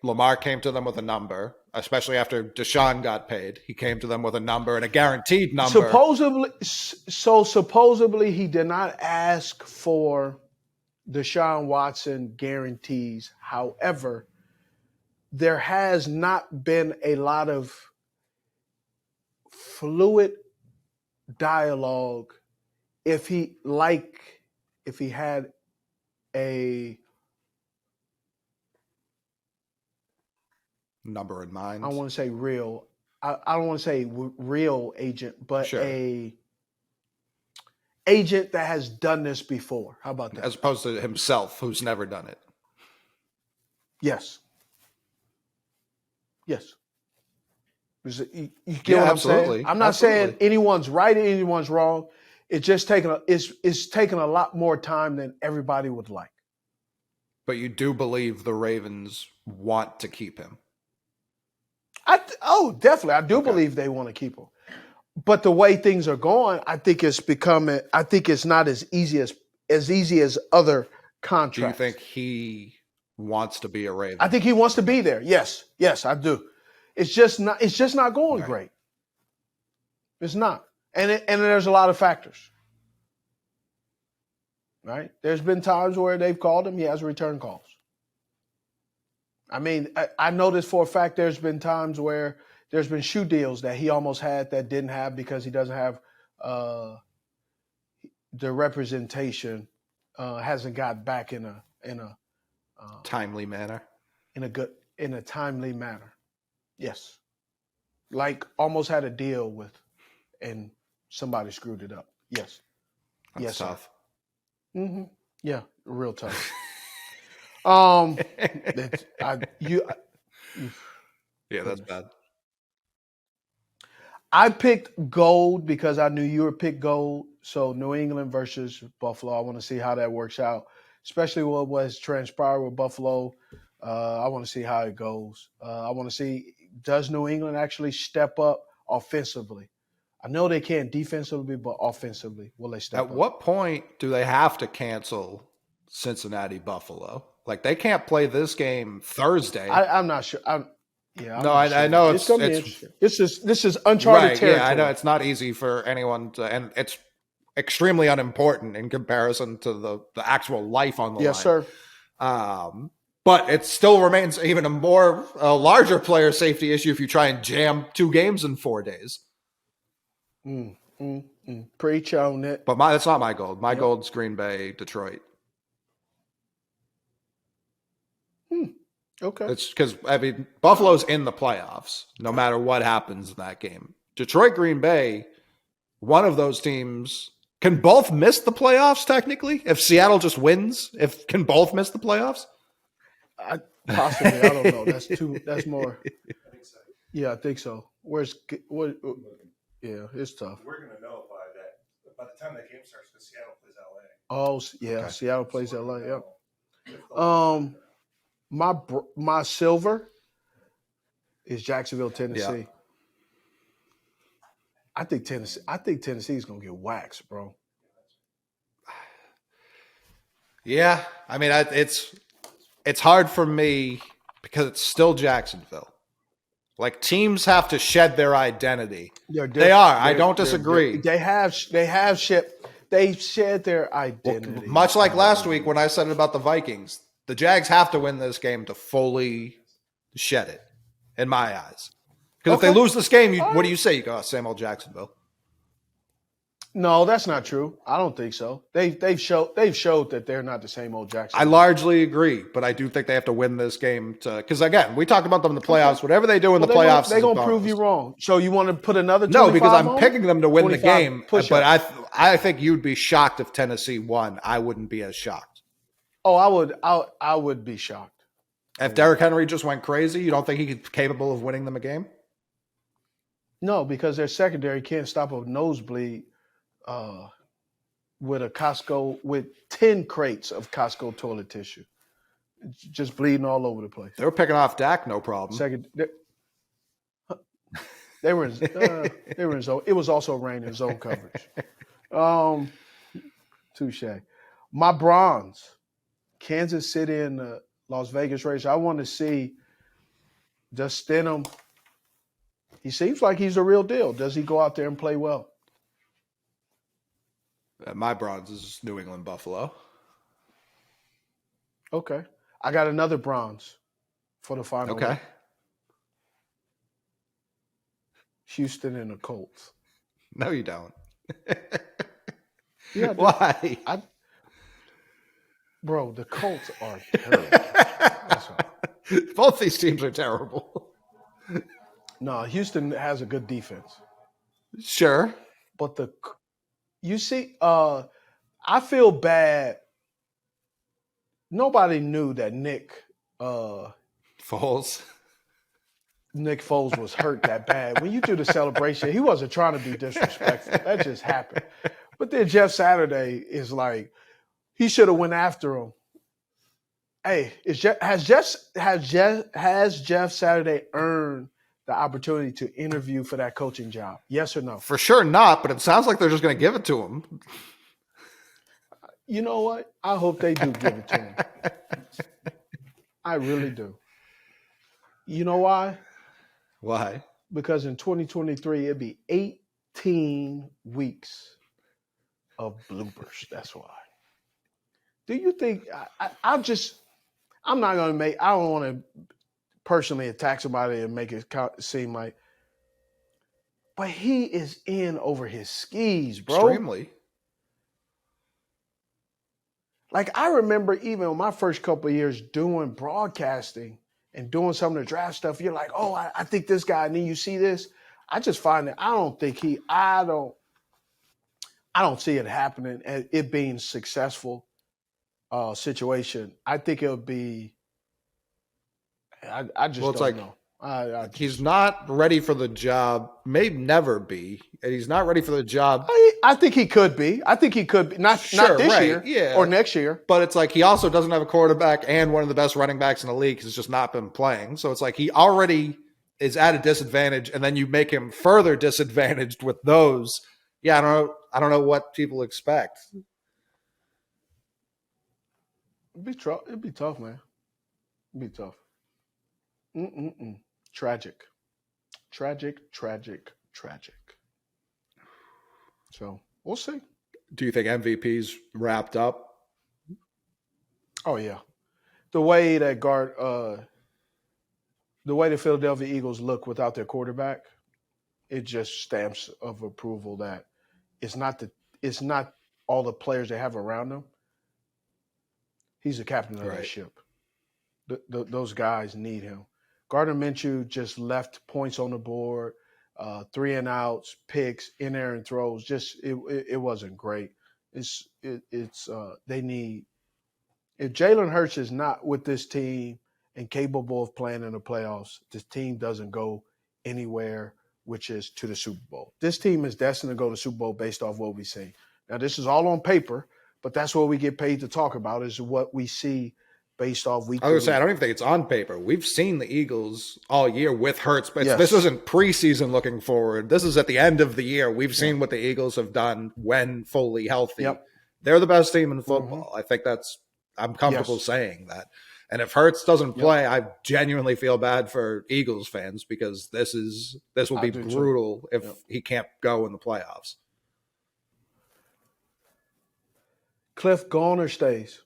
Lamar came to them with a number, especially after Deshaun got paid. He came to them with a number and a guaranteed number. Supposedly he did not ask for Deshaun Watson guarantees. However, there has not been a lot of fluid dialogue if he had a number in mind. I want to say real. I don't want to say real agent, but Sure. a agent that has done this before. How about that? As opposed to himself, who's never done it. Yes. Yes. You get what I'm absolutely. saying? I'm not saying anyone's right or anyone's wrong. It's just it's taking a lot more time than everybody would like. But you do believe the Ravens want to keep him? Definitely. I do believe they want to keep him. But the way things are going, I think it's not as easy as other contracts. Do you think he wants to be a Raven? I think he wants to be there. Yes, I do. It's just not going great. It's not. And there's a lot of factors. Right? There's been times where they've called him, he has return calls. I mean, I know this for a fact. There's been times where there's been shoe deals that he almost had that didn't have because he doesn't have the representation hasn't got back in a timely manner. In a timely manner. Yes. Like almost had a deal with and somebody screwed it up. Yes. That's tough. Mm-hmm. Yeah, real tough. Yeah, that's bad. I picked gold because I knew you would pick gold. So New England versus Buffalo. I want to see how that works out, especially what was transpired with Buffalo. I want to see how it goes. I want to see, does New England actually step up offensively? I know they can defensively, but offensively, will they step up? At what point do they have to cancel Cincinnati Buffalo? Like, they can't play this game Thursday. I'm not sure. I know it's going to be interesting. This is uncharted territory. Yeah, I know it's not easy for anyone to, and it's extremely unimportant in comparison to the actual life on the line. Yes, sir. But it still remains even a larger player safety issue if you try and jam 2 games in 4 days. Preach on it. But that's not my gold. My gold's Green Bay, Detroit. Okay. It's because, Buffalo's in the playoffs, no matter what happens in that game. Detroit, Green Bay, one of those teams can both miss the playoffs, technically. If Seattle just wins, can both miss the playoffs? Possibly. I don't know. That's more. I think so. Yeah, I think so. Yeah, it's tough. We're going to know by the time that game starts because Seattle plays LA. Oh, yeah. Okay. Seattle plays LA. Yeah. My silver is Jacksonville, Tennessee. Yeah. I think Tennessee is going to get waxed, bro. Yeah, it's hard for me because it's still Jacksonville. Like, teams have to shed their identity. They are. I don't disagree. They shed their identity. Well, much like last week when I said it about the Vikings, the Jags have to win this game to fully shed it, in my eyes. Because if they lose this game, what do you say? You go, same old Jacksonville. No, that's not true. I don't think so. They've showed that they're not the same old Jacksonville. I largely agree, but I do think they have to win this game because again, we talked about them in the playoffs. Whatever they do in the playoffs, they're going to prove you wrong. So you want to put another 25 No, because I'm picking them to win the game. But I think you'd be shocked if Tennessee won. I wouldn't be as shocked. Oh, I would be shocked. If Derrick Henry just went crazy, you don't think he's capable of winning them a game? No, because their secondary can't stop a nosebleed with a Costco with 10 crates of Costco toilet tissue, just bleeding all over the place. They were picking off Dak, no problem. They were in zone. It was also raining zone coverage. Touche. My bronze, Kansas City and the Las Vegas race. I want to see, does Stidham, he seems like he's a real deal. Does he go out there and play well? My bronze is New England Buffalo. Okay. I got another bronze for the final. Okay. One. Houston and the Colts. No, you don't. Yeah, Why? Bro, the Colts are terrible. That's all. Both these teams are terrible. No, Houston has a good defense. Sure. But you see, I feel bad. Nobody knew that Nick Foles. Was hurt that bad. When you do the celebration, he wasn't trying to be disrespectful. That just happened. But then Jeff Saturday is like, he should have went after him. Hey, has Jeff Saturday earned the opportunity to interview for that coaching job? Yes or no? For sure not, but it sounds like they're just going to give it to him. You know what? I hope they do give it to him. I really do. You know why? Why? Because in 2023, it'd be 18 weeks of bloopers. That's why. Do you think I'm not going to I don't want to personally attack somebody and make it seem like, but he is in over his skis, bro. Extremely. Like, I remember even in my first couple of years doing broadcasting and doing some of the draft stuff, you're like, oh, I think this guy, and then you see this. I just find that I don't see it happening and it being successful situation. I think it'll be, I just don't know. He's not ready for the job, may never be, and he's not ready for the job. I think he could be. Not this year or next year. But it's like he also doesn't have a quarterback and one of the best running backs in the league has just not been playing. So it's like he already is at a disadvantage, and then you make him further disadvantaged with those. Yeah, I don't know what people expect. It'd be tough, man. It'd be tough. Tragic. So we'll see. Do you think MVP's wrapped up? Oh yeah, the way that the way the Philadelphia Eagles look without their quarterback, it just stamps of approval that it's not all the players they have around them. He's the captain of that ship. Those guys need him. Gardner Minshew just left points on the board, 3 and outs, picks, in there and throws. Just it wasn't great. They need, if Jalen Hurts is not with this team and capable of playing in the playoffs, this team doesn't go anywhere, which is to the Super Bowl. This team is destined to go to the Super Bowl based off what we see. Now, this is all on paper, but that's what we get paid to talk about is what we see based off week. I was going to say, I don't even think it's on paper. We've seen the Eagles all year with Hurts, but Yes. this isn't preseason looking forward. This is at the end of the year. We've seen what the Eagles have done when fully healthy. Yep. They're the best team in football. I think I'm comfortable saying that. And if Hurts doesn't play, I genuinely feel bad for Eagles fans because this will be brutal if he can't go in the playoffs. Cliff gone or stays?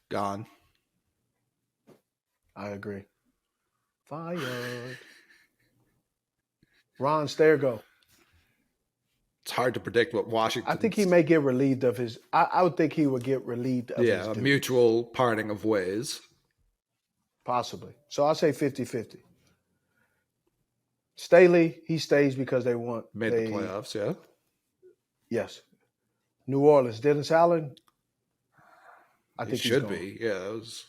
Gone. I agree. Fired. Ron, stay or go? It's hard to predict what Washington. I think he may get relieved of his. I would think he would get relieved of his. Yeah, a mutual parting of ways. Possibly. So I'll say 50-50. Staley, he stays because they want. Made the playoffs, yeah. Yes. New Orleans, Dennis Allen. I think he should be. Yeah, it was.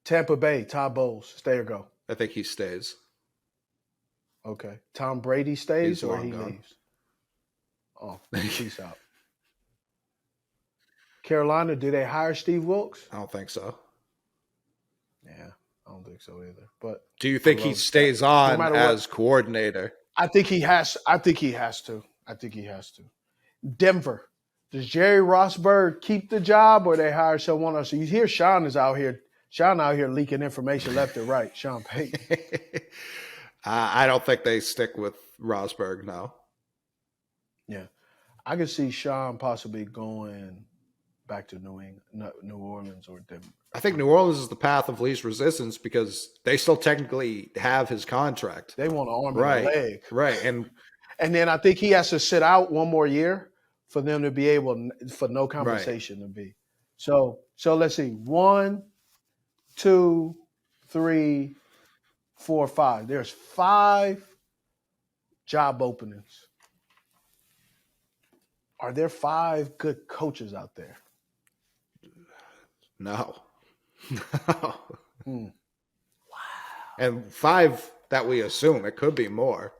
Tampa Bay, Todd Bowles, stay or go? I think he stays. Okay. Tom Brady stays He's or long he gone. leaves? Oh, peace out. Carolina, do they hire Steve Wilkes? I don't think so. Yeah, I don't think so either. But do you think he stays on as coordinator? I think he has. I think he has to. Denver, does Jerry Rossberg keep the job or they hire someone else? So you hear Sean out here leaking information left and right. Sean Payton. I don't think they stick with Rosberg now. Yeah, I could see Sean possibly going back to New Orleans or Denver. I think New Orleans is the path of least resistance because they still technically have his contract. They want an arm and a leg. Right. And then I think he has to sit out one more year for them to be able for no compensation to be. So let's see. 1, 2, 3, 4, 5. There's 5 job openings. Are there 5 good coaches out there? No. Wow. And 5 that we assume. It could be more.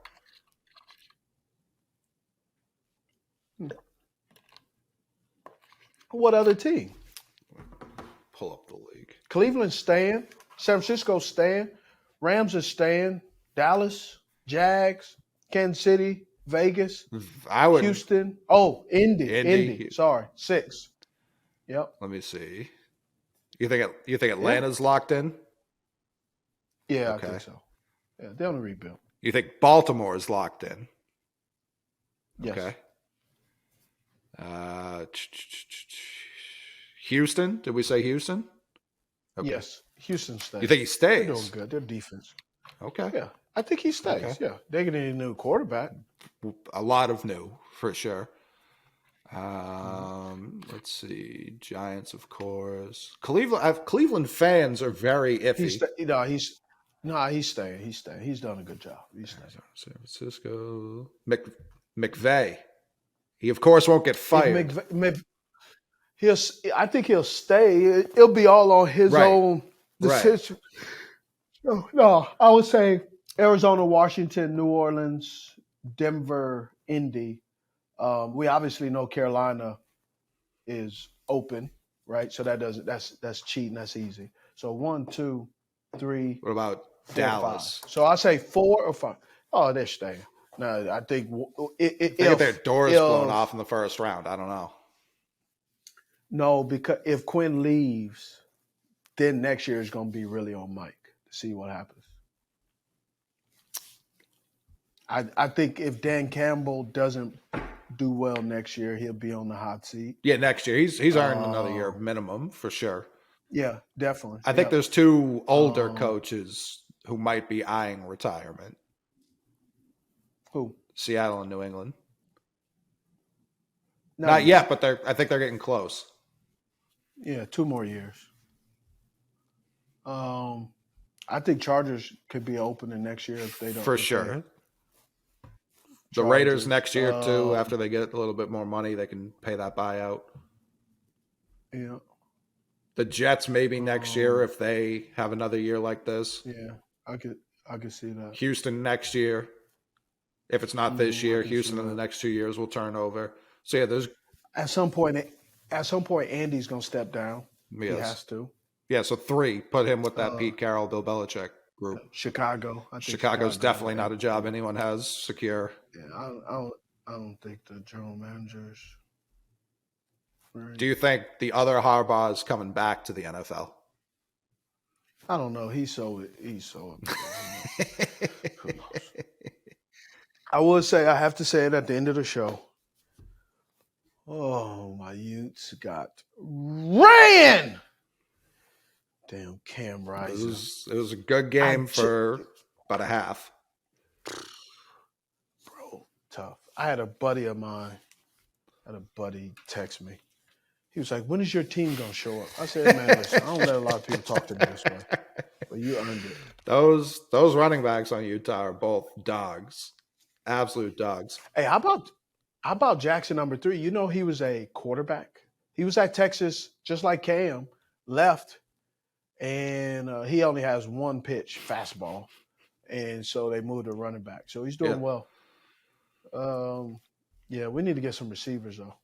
What other team? Pull up the league. Cleveland's staying. San Francisco's staying. Rams are staying. Dallas, Jags, Kansas City, Vegas, Houston. Oh, Indy. Sorry, 6. Yep. Let me see. You think Atlanta's locked in? Yeah, Okay. I think so. Yeah, they're on a rebuild. You think Baltimore is locked in? Yes. Okay. Houston? Did we say Houston? Okay. Yes. Houston stays. You think he stays? They're doing good. Their defense. Okay. Yeah, I think he stays. Okay. Yeah, they're getting a new quarterback. A lot of new, for sure. Let's see. Giants, of course. Cleveland fans are very iffy. He's staying. He's staying. He's done a good job. He's staying. San Francisco. McVay. He, of course, won't get fired. I think he'll stay. It'll be all on his own decision. No, I would say Arizona, Washington, New Orleans, Denver, Indy. We obviously know Carolina is open, right? So that's cheating. That's easy. So 1, 2, 3. What about 4, Dallas? 5. So I say 4 or 5. Oh, they're staying. No, I think if their door is blown off in the first round. I don't know. No, because if Quinn leaves, then next year is going to be really on Mike to see what happens. I think if Dan Campbell doesn't do well next year, he'll be on the hot seat. Yeah, next year. He's earned another year minimum for sure. Yeah, definitely. I think there's 2 older coaches who might be eyeing retirement. Who? Seattle and New England. No, Not yet, but I think they're getting close. Yeah, 2 more years. I think Chargers could be opening next year if they don't. For sure. The Raiders next year, too, after they get a little bit more money, they can pay that buyout. Yeah. The Jets maybe next year if they have another year like this. Yeah, I could see that. Houston next year. If it's not this year, Houston in the next 2 years will turn over. So yeah, there's at some point Andy's gonna step down. Yes. He has to. Yeah, so 3. Put him with that Pete Carroll, Bill Belichick group. Chicago. I think Chicago's definitely not a job anyone has secure. Yeah, I don't think the general managers. Do you think the other Harbaugh is coming back to the NFL? I don't know. He's so. Who knows? I have to say it at the end of the show. Oh, my Utes got ran. Damn Cam Rising. It was a good game for about a half. Bro, tough. I had a buddy of mine. Text me. He was like, when is your team going to show up? I said, man, listen, I don't let a lot of people talk to me this way. But you earned it. Those running backs on Utah are both dogs. Absolute dogs. Hey, how about Jackson number 3? You know he was a quarterback. He was at Texas just like Cam, left, and he only has 1 pitch, fastball. And so they moved to running back. So he's doing well. Yeah, we need to get some receivers, though.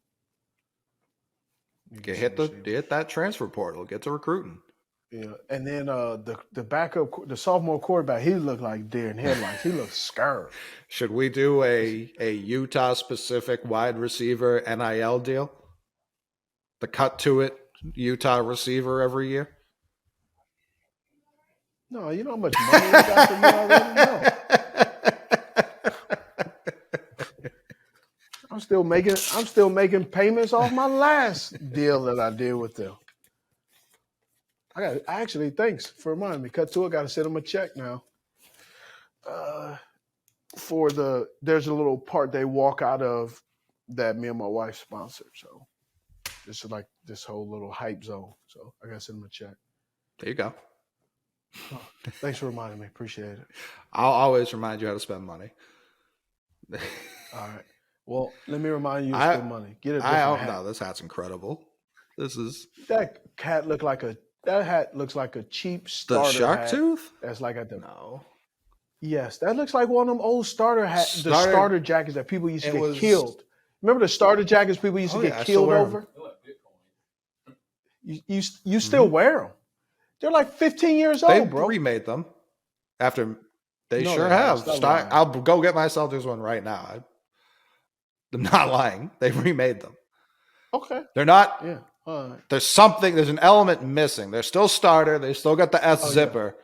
Hit that transfer portal. Get to recruiting. Yeah, and then the backup, the sophomore quarterback, he looked like deer in headlights. He looked scared. Should we do a Utah specific wide receiver NIL deal? The cut to it Utah receiver every year. No, you know how much money we got from you already? No. I'm still making payments off my last deal that I did with them. Thanks for reminding me. Cut to it. Got to send them a check now. There's a little part they walk out of that me and my wife sponsored. So this is like this whole little hype zone. So I got to send him a check. There you go. Oh, thanks for reminding me. Appreciate it. I'll always remind you how to spend money. All right. Well, let me remind you to spend money. Get a different hat. No, this hat's incredible. That hat looks like a cheap starter the shark hat. tooth. That's like at the No. Yes, that looks like one of them old starter hats, the starter jackets that people used to get killed. Remember the starter jackets people used to get killed over? You still wear them. They're like 15 years old, bro. They remade them after they No, sure they have. haven't. I'll go get myself this one right now. I'm not lying. They remade them. Okay. They're not. Yeah. All right. There's an element missing. They're still starter. They still got the S zipper. Yeah.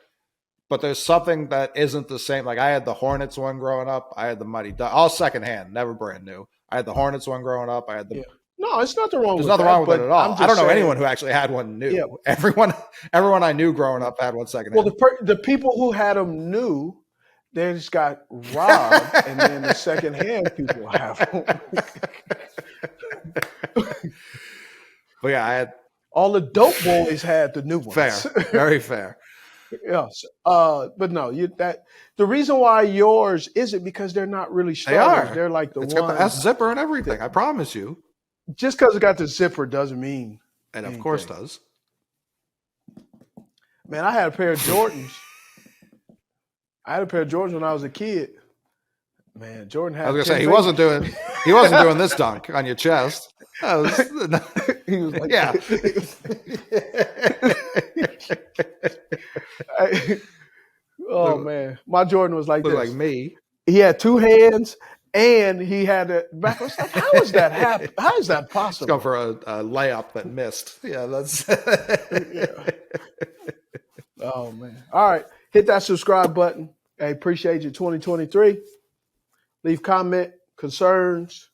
But there's something that isn't the same. Like I had the Hornets one growing up. I had the Mighty Ducks, all secondhand, never brand new. I had the Hornets one growing up. I had the. Yeah. No, it's nothing wrong. There's nothing wrong with it at all. I don't know anyone who actually had one new. Yeah. Everyone I knew growing up had one secondhand. Well, the people who had them new, they just got robbed, and then the secondhand people have them. But yeah, I had all the dope boys had the new ones. Fair, very fair. Yes, but no, the reason why yours isn't because they're not really starters. They are. They're like it's got the S zipper and everything. I promise you. Just because it got the zipper doesn't mean. And of anything. course does. Man, I had a pair of Jordans. when I was a kid. Man, Jordan had. I was gonna say he wasn't doing this dunk on your chest. He was like, yeah. Man, my Jordan was like this. Like me. He had two hands and he had a back. Like, how is that happen? How is that possible? Let's go for a layup that missed. Yeah, that's. Yeah. Oh man! All right, hit that subscribe button. I appreciate you. 2023. Leave comment, concerns,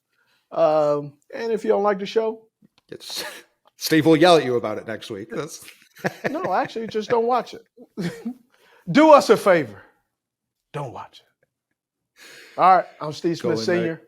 and if you don't like the show, Steve will yell at you about it next week. No, actually, just don't watch it. Do us a favor. Don't watch it. All right, I'm Steve Smith Sr.